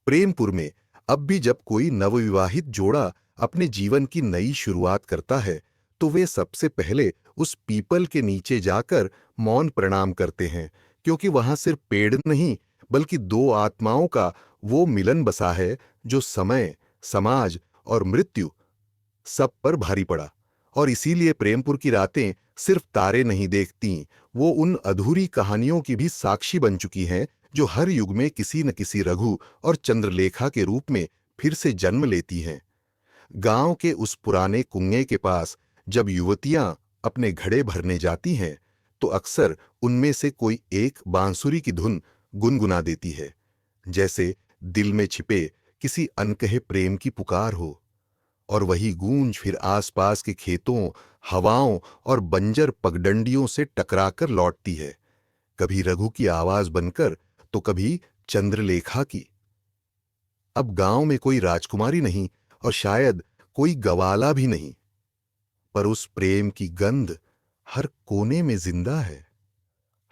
प्रेमपुर में अब भी जब कोई नवविवाहित जोड़ा अपने जीवन की नई शुरुआत करता है, तो वे सबसे पहले उस पीपल के नीचे जाकर मौन प्रणाम करते हैं, क्योंकि वहां सिर्फ पेड़ नहीं, बल्कि दो आत्माओं का वो मिलन बसा है जो समय, समाज और मृत्यु सब पर भारी पड़ा। और इसीलिए प्रेमपुर की रातें सिर्फ तारे नहीं देखती, वो उन अधूरी कहानियों की भी साक्षी बन चुकी हैं जो हर युग में किसी न किसी रघु और चंद्रलेखा के रूप में फिर से जन्म लेती हैं। गांव के उस पुराने कुएं के पास जब युवतियां अपने घड़े भरने जाती हैं, तो अक्सर उनमें से कोई एक बांसुरी की धुन गुनगुना देती है, जैसे दिल में छिपे किसी अनकहे प्रेम की पुकार हो। और वही गूंज फिर आसपास के खेतों, हवाओं और बंजर पगडंडियों से टकराकर लौटती है, कभी रघु की आवाज बनकर तो कभी चंद्रलेखा की। अब गांव में कोई राजकुमारी नहीं और शायद कोई गवाला भी नहीं, पर उस प्रेम की गंध हर कोने में जिंदा है।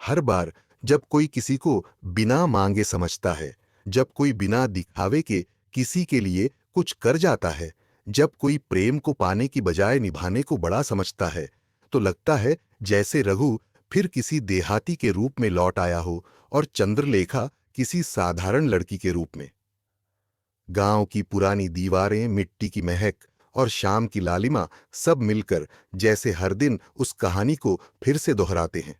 हर बार जब कोई किसी को बिना मांगे समझता है, जब कोई बिना दिखावे के किसी के लिए कुछ कर जाता है, जब कोई प्रेम को पाने की बजाय निभाने को बड़ा समझता है, तो लगता है जैसे रघु फिर किसी देहाती के रूप में लौट आया हो और चंद्रलेखा किसी साधारण लड़की के रूप में। गांव की पुरानी दीवारें, मिट्टी की महक और शाम की लालिमा सब मिलकर जैसे हर दिन उस कहानी को फिर से दोहराते हैं।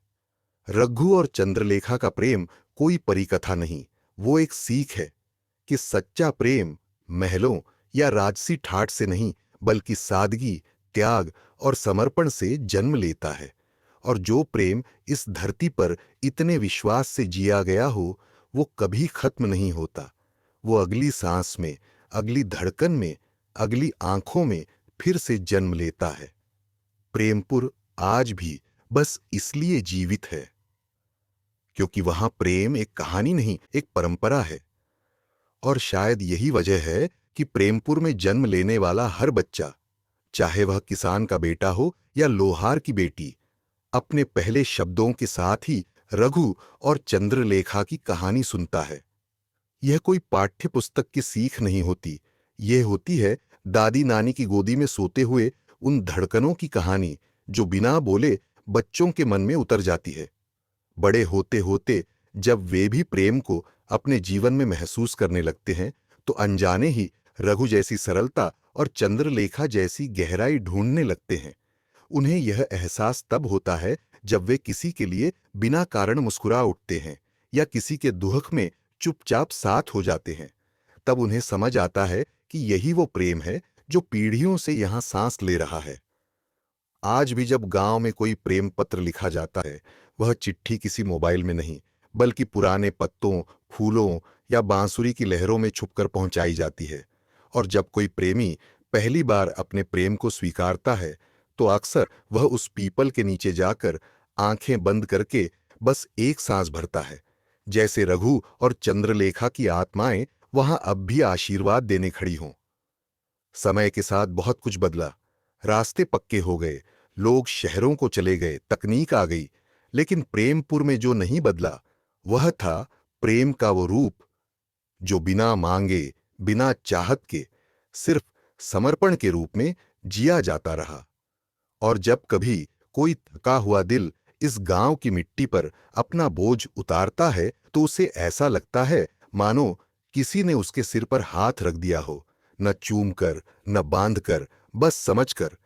रघु और चंद्रलेखा का प्रेम कोई परिकथा नहीं, वो एक सीख है कि सच्चा प्रेम महलों या राजसी ठाठ से नहीं, बल्कि सादगी, त्याग और समर्पण से जन्म लेता है। और जो प्रेम इस धरती पर इतने विश्वास से जिया गया हो, वो कभी खत्म नहीं होता। वो अगली सांस में, अगली धड़कन में, अगली आंखों में फिर से जन्म लेता है। प्रेमपुर आज भी बस इसलिए जीवित है क्योंकि वहां प्रेम एक कहानी नहीं, एक परंपरा है। और शायद यही वजह है कि प्रेमपुर में जन्म लेने वाला हर बच्चा, चाहे वह किसान का बेटा हो या लोहार की बेटी, अपने पहले शब्दों के साथ ही रघु और चंद्रलेखा की कहानी सुनता है। यह कोई पाठ्य पुस्तक की सीख नहीं होती, यह होती है दादी नानी की गोदी में सोते हुए उन धड़कनों की कहानी जो बिना बोले बच्चों के मन में उतर जाती है। बड़े होते होते जब वे भी प्रेम को अपने जीवन में महसूस करने लगते हैं, तो अनजाने ही रघु जैसी सरलता और चंद्रलेखा जैसी गहराई ढूंढने लगते हैं। उन्हें यह एहसास तब होता है जब वे किसी के लिए बिना कारण मुस्कुरा उठते हैं या किसी के दुख में चुपचाप साथ हो जाते हैं। तब उन्हें समझ आता है कि यही वो प्रेम है जो पीढ़ियों से यहां सांस ले रहा है। आज भी जब गांव में कोई प्रेम पत्र लिखा जाता है, वह चिट्ठी किसी मोबाइल में नहीं, बल्कि पुराने पत्तों, फूलों या बांसुरी की लहरों में छुपकर पहुंचाई जाती है। और जब कोई प्रेमी पहली बार अपने प्रेम को स्वीकारता है, तो अक्सर वह उस पीपल के नीचे जाकर आंखें बंद करके बस एक सांस भरता है, जैसे रघु और चंद्रलेखा की आत्माएं वहां अब भी आशीर्वाद देने खड़ी हों। समय के साथ बहुत कुछ बदला, रास्ते पक्के हो गए, लोग शहरों को चले गए, तकनीक आ गई, लेकिन प्रेमपुर में जो नहीं बदला, वह था प्रेम का वो रूप जो बिना मांगे, बिना चाहत के, सिर्फ समर्पण के रूप में जिया जाता रहा। और जब कभी कोई थका हुआ दिल इस गांव की मिट्टी पर अपना बोझ उतारता है, तो उसे ऐसा लगता है मानो किसी ने उसके सिर पर हाथ रख दिया हो, न चूम कर, न बांध कर, बस समझ कर।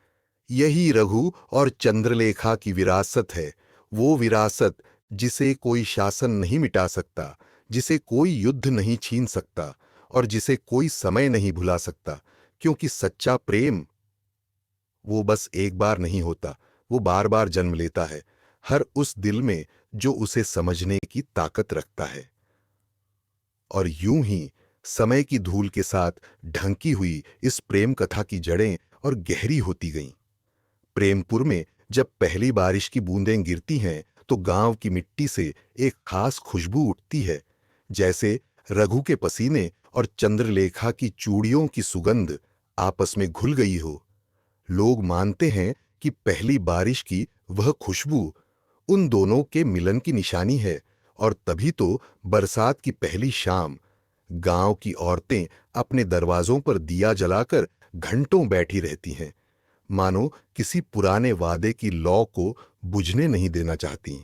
यही रघु और चंद्रलेखा की विरासत है, वो विरासत जिसे कोई शासन नहीं मिटा सकता, जिसे कोई युद्ध नहीं छीन सकता और जिसे कोई समय नहीं भुला सकता, क्योंकि सच्चा प्रेम वो बस एक बार नहीं होता, वो बार बार जन्म लेता है, हर उस दिल में जो उसे समझने की ताकत रखता है। और यूं ही समय की धूल के साथ ढंकी हुई इस प्रेम कथा की जड़ें और गहरी होती गईं। प्रेमपुर में जब पहली बारिश की बूंदें गिरती हैं, तो गांव की मिट्टी से एक खास खुशबू उठती है, जैसे रघु के पसीने और चंद्रलेखा की चूड़ियों की सुगंध आपस में घुल गई हो। लोग मानते हैं कि पहली बारिश की वह खुशबू उन दोनों के मिलन की निशानी है, और तभी तो बरसात की पहली शाम गांव की औरतें अपने दरवाजों पर दिया जलाकर घंटों बैठी रहती हैं, मानो किसी पुराने वादे की लौ को बुझने नहीं देना चाहती।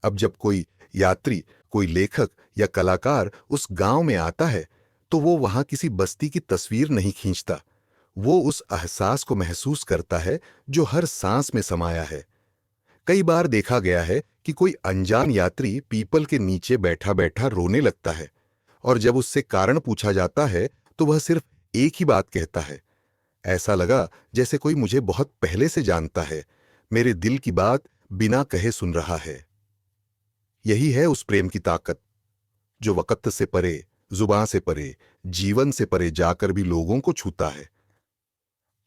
अब जब कोई यात्री, कोई लेखक या कलाकार उस गांव में आता है, तो वो वहां किसी बस्ती की तस्वीर नहीं खींचता, वो उस एहसास को महसूस करता है जो हर सांस में समाया है, कई बार देखा गया है कि कोई अनजान यात्री पीपल के नीचे बैठा बैठा रोने लगता है, और जब उससे कारण पूछा जाता है तो वह सिर्फ एक ही बात कहता है, ऐसा लगा जैसे कोई मुझे बहुत पहले से जानता है, मेरे दिल की बात बिना कहे सुन रहा है। यही है उस प्रेम की ताकत, जो वक्त से परे, जुबान से परे, जीवन से परे जाकर भी लोगों को छूता है।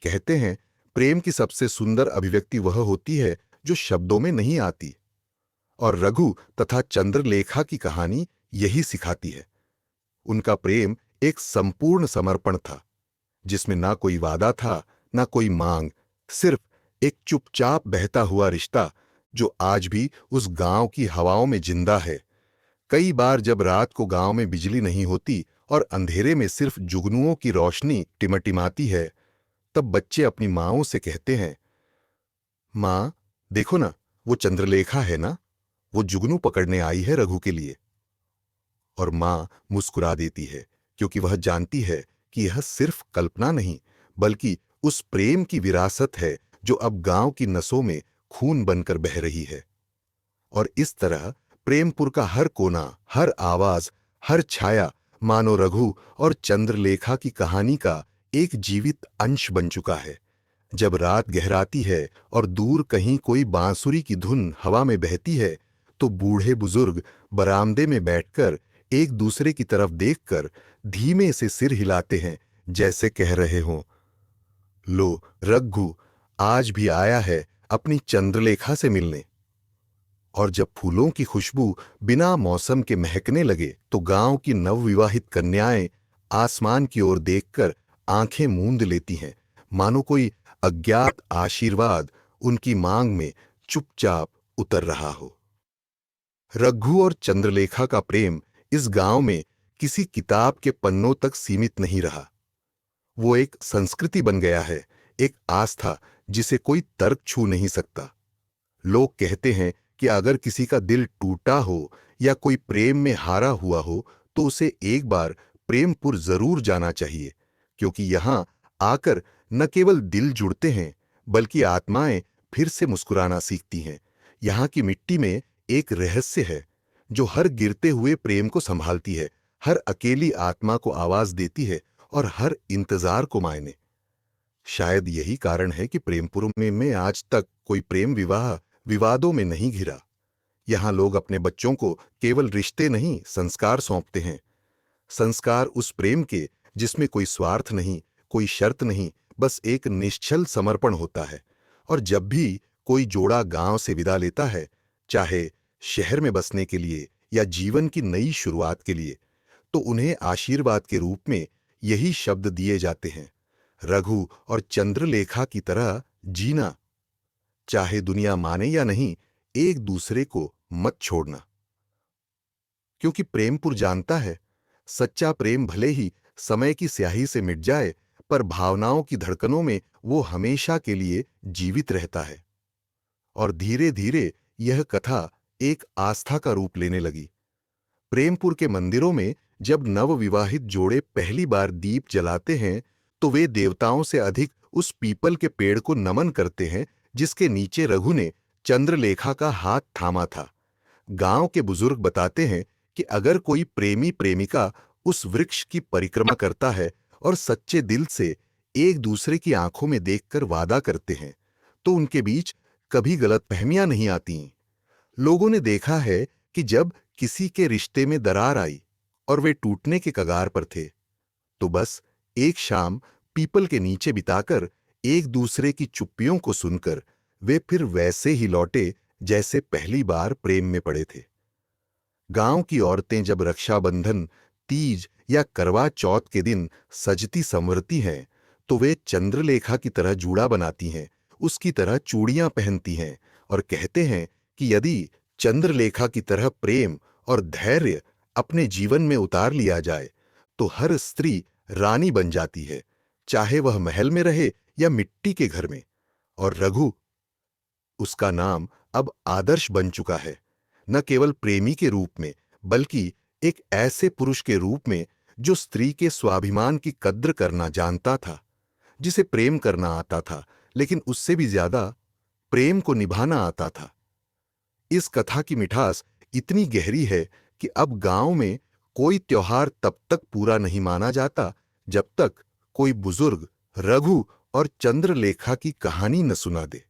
कहते हैं, प्रेम की सबसे सुंदर अभिव्यक्ति वह होती है जो शब्दों में नहीं आती, और रघु तथा चंद्रलेखा की कहानी यही सिखाती है। उनका प्रेम एक संपूर्ण समर्पण था, जिसमें ना कोई वादा था, ना कोई मांग, सिर्फ एक चुपचाप बहता हुआ रिश्ता जो आज भी उस गांव की हवाओं में जिंदा है। कई बार जब रात को गांव में बिजली नहीं होती और अंधेरे में सिर्फ जुगनुओं की रोशनी टिमटिमाती है, तब बच्चे अपनी माँओं से कहते हैं, माँ, देखो ना, वो चंद्रलेखा है ना, वो जुगनू पकड़ने आई है रघु के लिए। और माँ मुस्कुरा देती है, क्योंकि वह जानती है कि यह सिर्फ कल्पना नहीं, बल्कि उस प्रेम की विरासत है जो अब गांव की नसों में खून बनकर बह रही है। और इस तरह प्रेमपुर का हर कोना, हर आवाज, हर छाया मानो रघु और चंद्रलेखा की कहानी का एक जीवित अंश बन चुका है। जब रात गहराती है और दूर कहीं कोई बांसुरी की धुन हवा में बहती है, तो बूढ़े बुजुर्ग बरामदे में बैठकर एक दूसरे की तरफ देखकर धीमे से सिर हिलाते हैं, जैसे कह रहे हों, लो, रघु आज भी आया है अपनी चंद्रलेखा से मिलने। और जब फूलों की खुशबू बिना मौसम के महकने लगे, तो गांव की नवविवाहित कन्याएं आसमान की ओर देखकर आंखें मूंद लेती हैं, मानो कोई अज्ञात आशीर्वाद उनकी मांग में चुपचाप उतर रहा हो। रघु और चंद्रलेखा का प्रेम इस गांव में किसी किताब के पन्नों तक सीमित नहीं रहा। वो एक संस्कृति बन गया है, एक आस्था जिसे कोई तर्क छू नहीं सकता। लोग कहते हैं कि अगर किसी का दिल टूटा हो या कोई प्रेम में हारा हुआ हो, तो उसे एक बार प्रेमपुर जरूर जाना चाहिए, क्योंकि यहां आकर न केवल दिल जुड़ते हैं, बल्कि आत्माएं फिर से मुस्कुराना सीखती हैं। यहाँ की मिट्टी में एक रहस्य है जो हर गिरते हुए प्रेम को संभालती है, हर अकेली आत्मा को आवाज देती है और हर इंतजार को मायने। शायद यही कारण है कि प्रेमपुर में आज तक कोई प्रेम विवाह विवादों में नहीं घिरा। यहां लोग अपने बच्चों को केवल रिश्ते नहीं, संस्कार सौंपते हैं। संस्कार उस प्रेम के जिसमें कोई स्वार्थ नहीं, कोई शर्त नहीं, बस एक निश्चल समर्पण होता है। और जब भी कोई जोड़ा गांव से विदा लेता है, चाहे शहर में बसने के लिए या जीवन की नई शुरुआत के लिए, तो उन्हें आशीर्वाद के रूप में यही शब्द दिए जाते हैं, रघु और चंद्रलेखा की तरह जीना, चाहे दुनिया माने या नहीं, एक दूसरे को मत छोड़ना। क्योंकि प्रेमपुर जानता है, सच्चा प्रेम भले ही समय की स्याही से मिट जाए, पर भावनाओं की धड़कनों में वो हमेशा के लिए जीवित रहता है। और धीरे धीरे यह कथा एक आस्था का रूप लेने लगी। प्रेमपुर के मंदिरों में जब नवविवाहित जोड़े पहली बार दीप जलाते हैं, तो वे देवताओं से अधिक उस पीपल के पेड़ को नमन करते हैं जिसके नीचे रघु ने चंद्रलेखा का हाथ थामा था। गांव के बुजुर्ग बताते हैं कि अगर कोई प्रेमी प्रेमिका उस वृक्ष की परिक्रमा करता है और सच्चे दिल से एक दूसरे की आंखों में देखकर वादा करते हैं, तो उनके बीच कभी गलतफहमियां नहीं आती। लोगों ने देखा है कि जब किसी के रिश्ते में दरार आई और वे टूटने के कगार पर थे, तो बस एक शाम पीपल के नीचे बिताकर एक दूसरे की चुप्पियों को सुनकर वे फिर वैसे ही लौटे जैसे पहली बार प्रेम में पड़े थे। गांव की औरतें जब रक्षाबंधन, तीज या करवा चौथ के दिन सजती संवरती हैं, तो वे चंद्रलेखा की तरह जूड़ा बनाती हैं, उसकी तरह चूड़ियां पहनती हैं और कहते हैं कि यदि चंद्रलेखा की तरह प्रेम और धैर्य अपने जीवन में उतार लिया जाए, तो हर स्त्री रानी बन जाती है, चाहे वह महल में रहे या मिट्टी के घर में। और रघु, उसका नाम अब आदर्श बन चुका है, न केवल प्रेमी के रूप में, बल्कि एक ऐसे पुरुष के रूप में जो स्त्री के स्वाभिमान की कद्र करना जानता था, जिसे प्रेम करना आता था, लेकिन उससे भी ज्यादा प्रेम को निभाना आता था। इस कथा की मिठास इतनी गहरी है कि अब गांव में कोई त्योहार तब तक पूरा नहीं माना जाता जब तक कोई बुजुर्ग रघु और चंद्रलेखा की कहानी न सुना दे।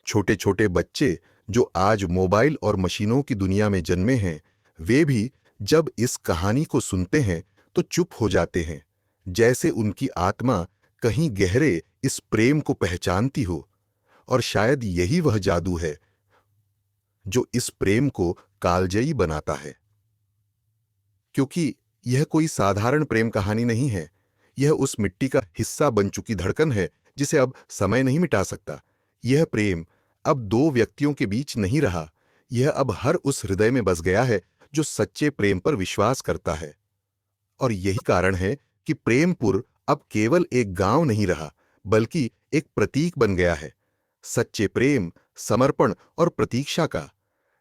छोटे छोटे बच्चे जो आज मोबाइल और मशीनों की दुनिया में जन्मे हैं, वे भी जब इस कहानी को सुनते हैं तो चुप हो जाते हैं, जैसे उनकी आत्मा कहीं गहरे इस प्रेम को पहचानती हो। और शायद यही वह जादू है जो इस प्रेम को कालजयी बनाता है, क्योंकि यह कोई साधारण प्रेम कहानी नहीं है। यह उस मिट्टी का हिस्सा बन चुकी धड़कन है जिसे अब समय नहीं मिटा सकता। यह प्रेम अब दो व्यक्तियों के बीच नहीं रहा, यह अब हर उस हृदय में बस गया है जो सच्चे प्रेम पर विश्वास करता है। और यही कारण है कि प्रेमपुर अब केवल एक गांव नहीं रहा, बल्कि एक प्रतीक बन गया है, सच्चे प्रेम, समर्पण और प्रतीक्षा का।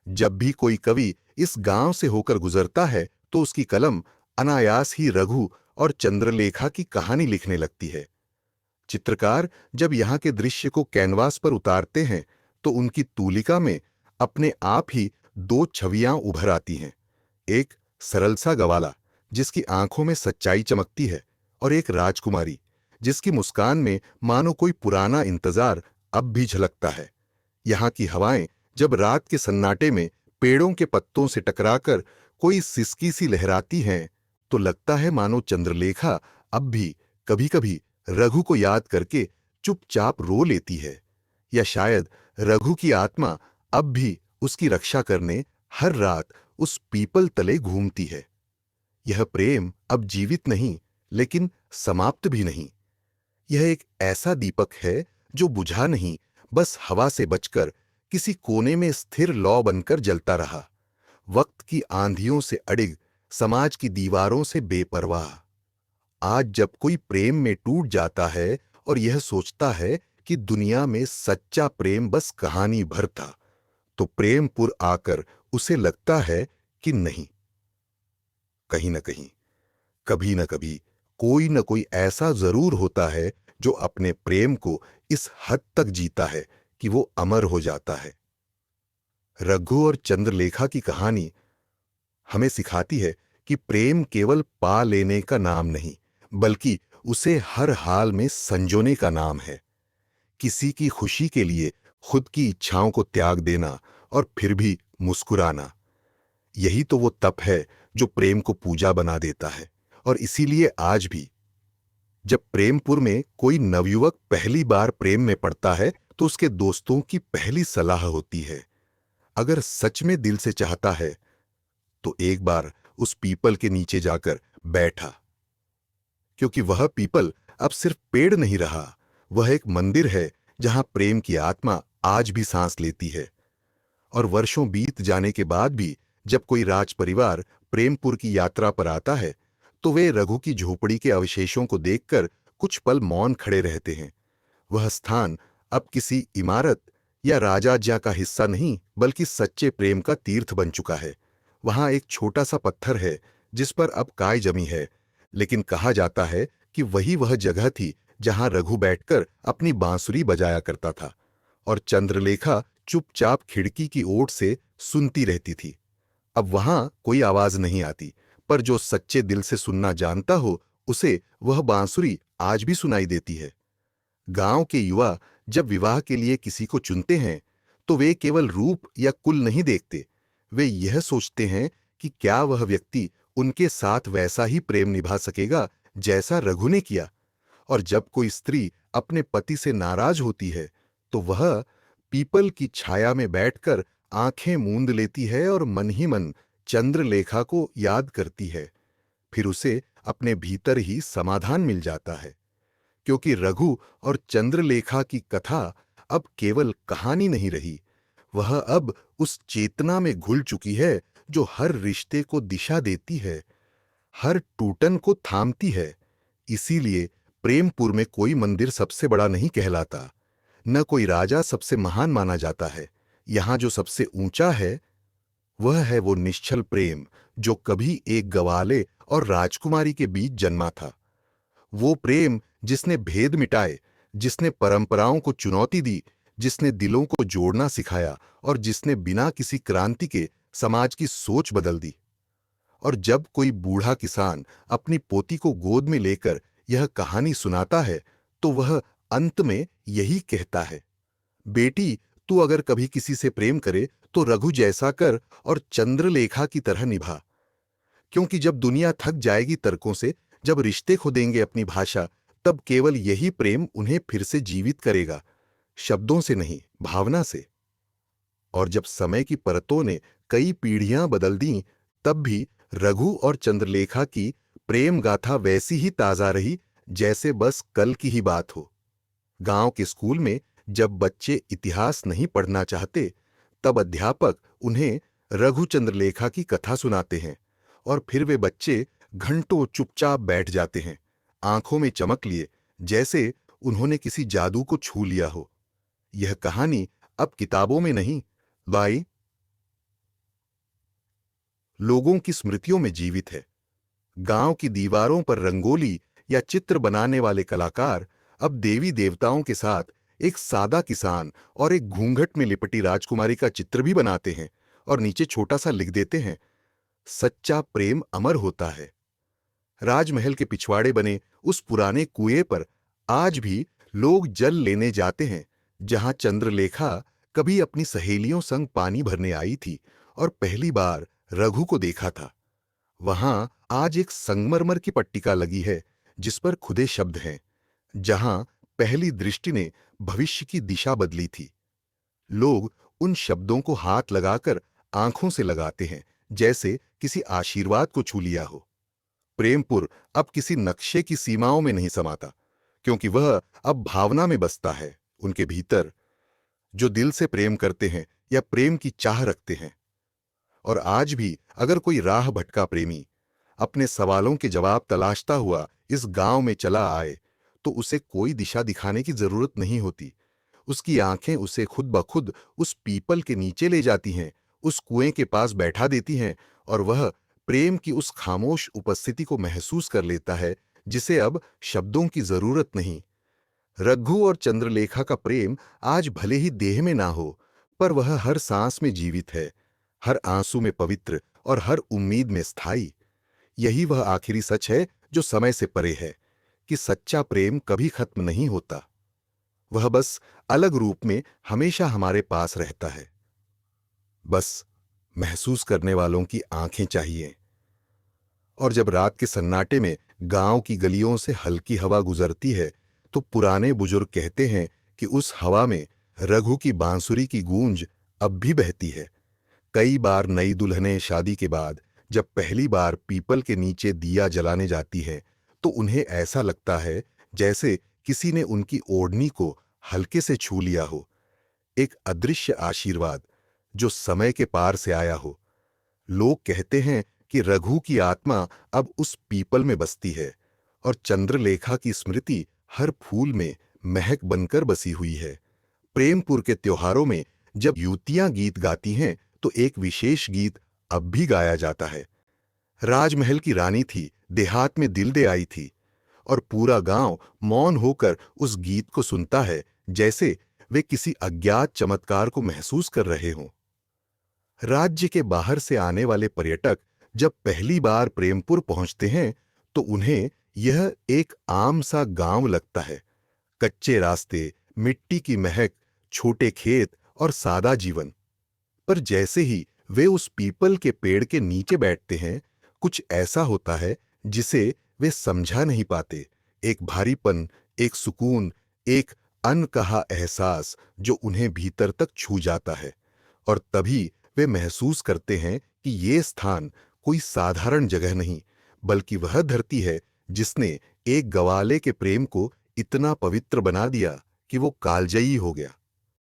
जब भी कोई कवि इस गांव से होकर गुजरता है तो उसकी कलम अनायास ही रघु और चंद्रलेखा की कहानी लिखने लगती है। चित्रकार जब यहाँ के दृश्य को कैनवास पर उतारते हैं तो उनकी तूलिका में अपने आप ही दो छवियां उभर आती हैं। एक सरल सा गवाला जिसकी आंखों में सच्चाई चमकती है, और एक राजकुमारी जिसकी मुस्कान में मानो कोई पुराना इंतजार अब भी झलकता है। यहाँ की हवाएं जब रात के सन्नाटे में पेड़ों के पत्तों से टकराकर कोई सिसकी सी लहराती हैं तो लगता है मानो चंद्रलेखा अब भी कभी-कभी रघु को याद करके चुपचाप रो लेती है, या शायद रघु की आत्मा अब भी उसकी रक्षा करने हर रात उस पीपल तले घूमती है। यह प्रेम अब जीवित नहीं, लेकिन समाप्त भी नहीं। यह एक ऐसा दीपक है जो बुझा नहीं, बस हवा से बचकर किसी कोने में स्थिर लौ बनकर जलता रहा, वक्त की आंधियों से अडिग, समाज की दीवारों से बेपरवाह। आज जब कोई प्रेम में टूट जाता है और यह सोचता है कि दुनिया में सच्चा प्रेम बस कहानी भर था, तो प्रेमपुर आकर उसे लगता है कि नहीं, कहीं न कहीं, कभी न कभी कोई न कोई ऐसा जरूर होता है जो अपने प्रेम को इस हद तक जीता है कि वो अमर हो जाता है। रघु और चंद्रलेखा की कहानी हमें सिखाती है कि प्रेम केवल पा लेने का नाम नहीं, बल्कि उसे हर हाल में संजोने का नाम है। किसी की खुशी के लिए खुद की इच्छाओं को त्याग देना और फिर भी मुस्कुराना, यही तो वो तप है जो प्रेम को पूजा बना देता है। और इसीलिए आज भी जब प्रेमपुर में कोई नवयुवक पहली बार प्रेम में पड़ता है तो उसके दोस्तों की पहली सलाह होती है, अगर सच में दिल से चाहता है तो एक बार उस पीपल के नीचे जाकर बैठा, क्योंकि वह पीपल अब सिर्फ पेड़ नहीं रहा, वह एक मंदिर है जहां प्रेम की आत्मा आज भी सांस लेती है। और वर्षों बीत जाने के बाद भी जब कोई राज परिवार प्रेमपुर की यात्रा पर आता है तो वे रघु की झोपड़ी के अवशेषों को देखकर कुछ पल मौन खड़े रहते हैं। वह स्थान अब किसी इमारत या राजाज्ञा का हिस्सा नहीं, बल्कि सच्चे प्रेम का तीर्थ बन चुका है। वहां एक छोटा सा पत्थर है जिस पर अब काई जमी है, लेकिन कहा जाता है कि वही वह जगह थी जहां रघु बैठकर अपनी बांसुरी बजाया करता था और चंद्रलेखा चुपचाप खिड़की की ओट से सुनती रहती थी। अब वहां कोई आवाज नहीं आती, पर जो सच्चे दिल से सुनना जानता हो उसे वह बांसुरी आज भी सुनाई देती है। गांव के युवा जब विवाह के लिए किसी को चुनते हैं तो वे केवल रूप या कुल नहीं देखते, वे यह सोचते हैं कि क्या वह व्यक्ति उनके साथ वैसा ही प्रेम निभा सकेगा जैसा रघु ने किया। और जब कोई स्त्री अपने पति से नाराज होती है तो वह पीपल की छाया में बैठकर आंखें मूंद लेती है और मन ही मन चंद्रलेखा को याद करती है। फिर उसे अपने भीतर ही समाधान मिल जाता है, क्योंकि रघु और चंद्रलेखा की कथा अब केवल कहानी नहीं रही, वह अब उस चेतना में घुल चुकी है जो हर रिश्ते को दिशा देती है, हर टूटन को थामती है। इसीलिए प्रेमपुर में कोई मंदिर सबसे बड़ा नहीं कहलाता, न कोई राजा सबसे महान माना जाता है। यहां जो सबसे ऊंचा है वह है वो निश्चल प्रेम जो कभी एक गवाले और राजकुमारी के बीच जन्मा था। वो प्रेम जिसने भेद मिटाए, जिसने परंपराओं को चुनौती दी, जिसने दिलों को जोड़ना सिखाया और जिसने बिना किसी क्रांति के समाज की सोच बदल दी। और जब कोई बूढ़ा किसान अपनी पोती को गोद में लेकर यह कहानी सुनाता है तो वह अंत में यही कहता है, बेटी, तू अगर कभी किसी से प्रेम करे तो रघु जैसा कर और चंद्रलेखा की तरह निभा। क्योंकि जब दुनिया थक जाएगी तर्कों से, जब रिश्ते खो देंगे अपनी भाषा, तब केवल यही प्रेम उन्हें फिर से जीवित करेगा, शब्दों से नहीं, भावना से। और जब समय की परतों ने कई पीढ़ियां बदल दी, तब भी रघु और चंद्रलेखा की प्रेम गाथा वैसी ही ताजा रही जैसे बस कल की ही बात हो। गांव के स्कूल में जब बच्चे इतिहास नहीं पढ़ना चाहते, तब अध्यापक उन्हें रघु चंद्रलेखा की कथा सुनाते हैं और फिर वे बच्चे घंटों चुपचाप बैठ जाते हैं, आंखों में चमक लिए, जैसे उन्होंने किसी जादू को छू लिया हो। यह कहानी अब किताबों में नहीं, बाई लोगों की स्मृतियों में जीवित है। गांव की दीवारों पर रंगोली या चित्र बनाने वाले कलाकार अब देवी देवताओं के साथ एक सादा किसान और एक घूंघट में लिपटी राजकुमारी का चित्र भी बनाते हैं और नीचे छोटा सा लिख देते हैं, सच्चा प्रेम अमर होता है। राजमहल के पिछवाड़े बने उस पुराने कुएं पर आज भी लोग जल लेने जाते हैं, जहां चंद्रलेखा कभी अपनी सहेलियों संग पानी भरने आई थी और पहली बार रघु को देखा था। वहां आज एक संगमरमर की पट्टिका लगी है जिस पर खुदे शब्द हैं, जहां पहली दृष्टि ने भविष्य की दिशा बदली थी। लोग उन शब्दों को हाथ लगाकर आंखों से लगाते हैं, जैसे किसी आशीर्वाद को छू लिया हो। प्रेमपुर अब किसी नक्शे की सीमाओं में नहीं समाता, क्योंकि वह अब भावना में बसता है, उनके भीतर, जो दिल से प्रेम करते हैं या प्रेम की चाह रखते हैं। और आज भी अगर कोई राह भटका प्रेमी अपने सवालों के जवाब तलाशता हुआ इस गांव में चला आए, तो उसे कोई दिशा दिखाने की जरूरत नहीं होती। उसकी आंखें उसे खुद ब खुद उस पीपल के नीचे ले जाती हैं, उस कुएं के पास बैठा देती हैं और वह प्रेम की उस खामोश उपस्थिति को महसूस कर लेता है जिसे अब शब्दों की जरूरत नहीं। रघु और चंद्रलेखा का प्रेम आज भले ही देह में ना हो, पर वह हर सांस में जीवित है, हर आंसू में पवित्र और हर उम्मीद में स्थायी। यही वह आखिरी सच है जो समय से परे है, कि सच्चा प्रेम कभी खत्म नहीं होता। वह बस अलग रूप में हमेशा हमारे पास रहता है। बस महसूस करने वालों की आंखें चाहिए। और जब रात के सन्नाटे में गांव की गलियों से हल्की हवा गुजरती है, तो पुराने बुजुर्ग कहते हैं कि उस हवा में रघु की बांसुरी की गूंज अब भी बहती है। कई बार नई दुल्हनें शादी के बाद जब पहली बार पीपल के नीचे दिया जलाने जाती हैं, तो उन्हें ऐसा लगता है जैसे किसी ने उनकी ओढ़नी को हल्के से छू लिया हो, एक अदृश्य आशीर्वाद जो समय के पार से आया हो। लोग कहते हैं कि रघु की आत्मा अब उस पीपल में बसती है और चंद्रलेखा की स्मृति हर फूल में महक बनकर बसी हुई है। प्रेमपुर के त्योहारों में जब युवतियां गीत गाती हैं, तो एक विशेष गीत अब भी गाया जाता है। राजमहल की रानी थी, देहात में दिल दे आई थी, और पूरा गांव मौन होकर उस गीत को सुनता है, जैसे वे किसी अज्ञात चमत्कार को महसूस कर रहे हों। राज्य के बाहर से आने वाले पर्यटक जब पहली बार प्रेमपुर पहुंचते हैं, तो उन्हें यह एक आम सा गांव लगता है। कच्चे रास्ते, मिट्टी की महक, छोटे खेत और सादा जीवन। पर जैसे ही वे उस पीपल के पेड़ के नीचे बैठते हैं, कुछ ऐसा होता है जिसे वे समझा नहीं पाते। एक भारीपन, एक सुकून, एक अनकहा एहसास जो उन्हें भीतर तक छू जाता है। और तभी वे महसूस करते हैं कि ये स्थान कोई साधारण जगह नहीं, बल्कि वह धरती है जिसने एक गवाले के प्रेम को इतना पवित्र बना दिया कि वो कालजयी हो गया।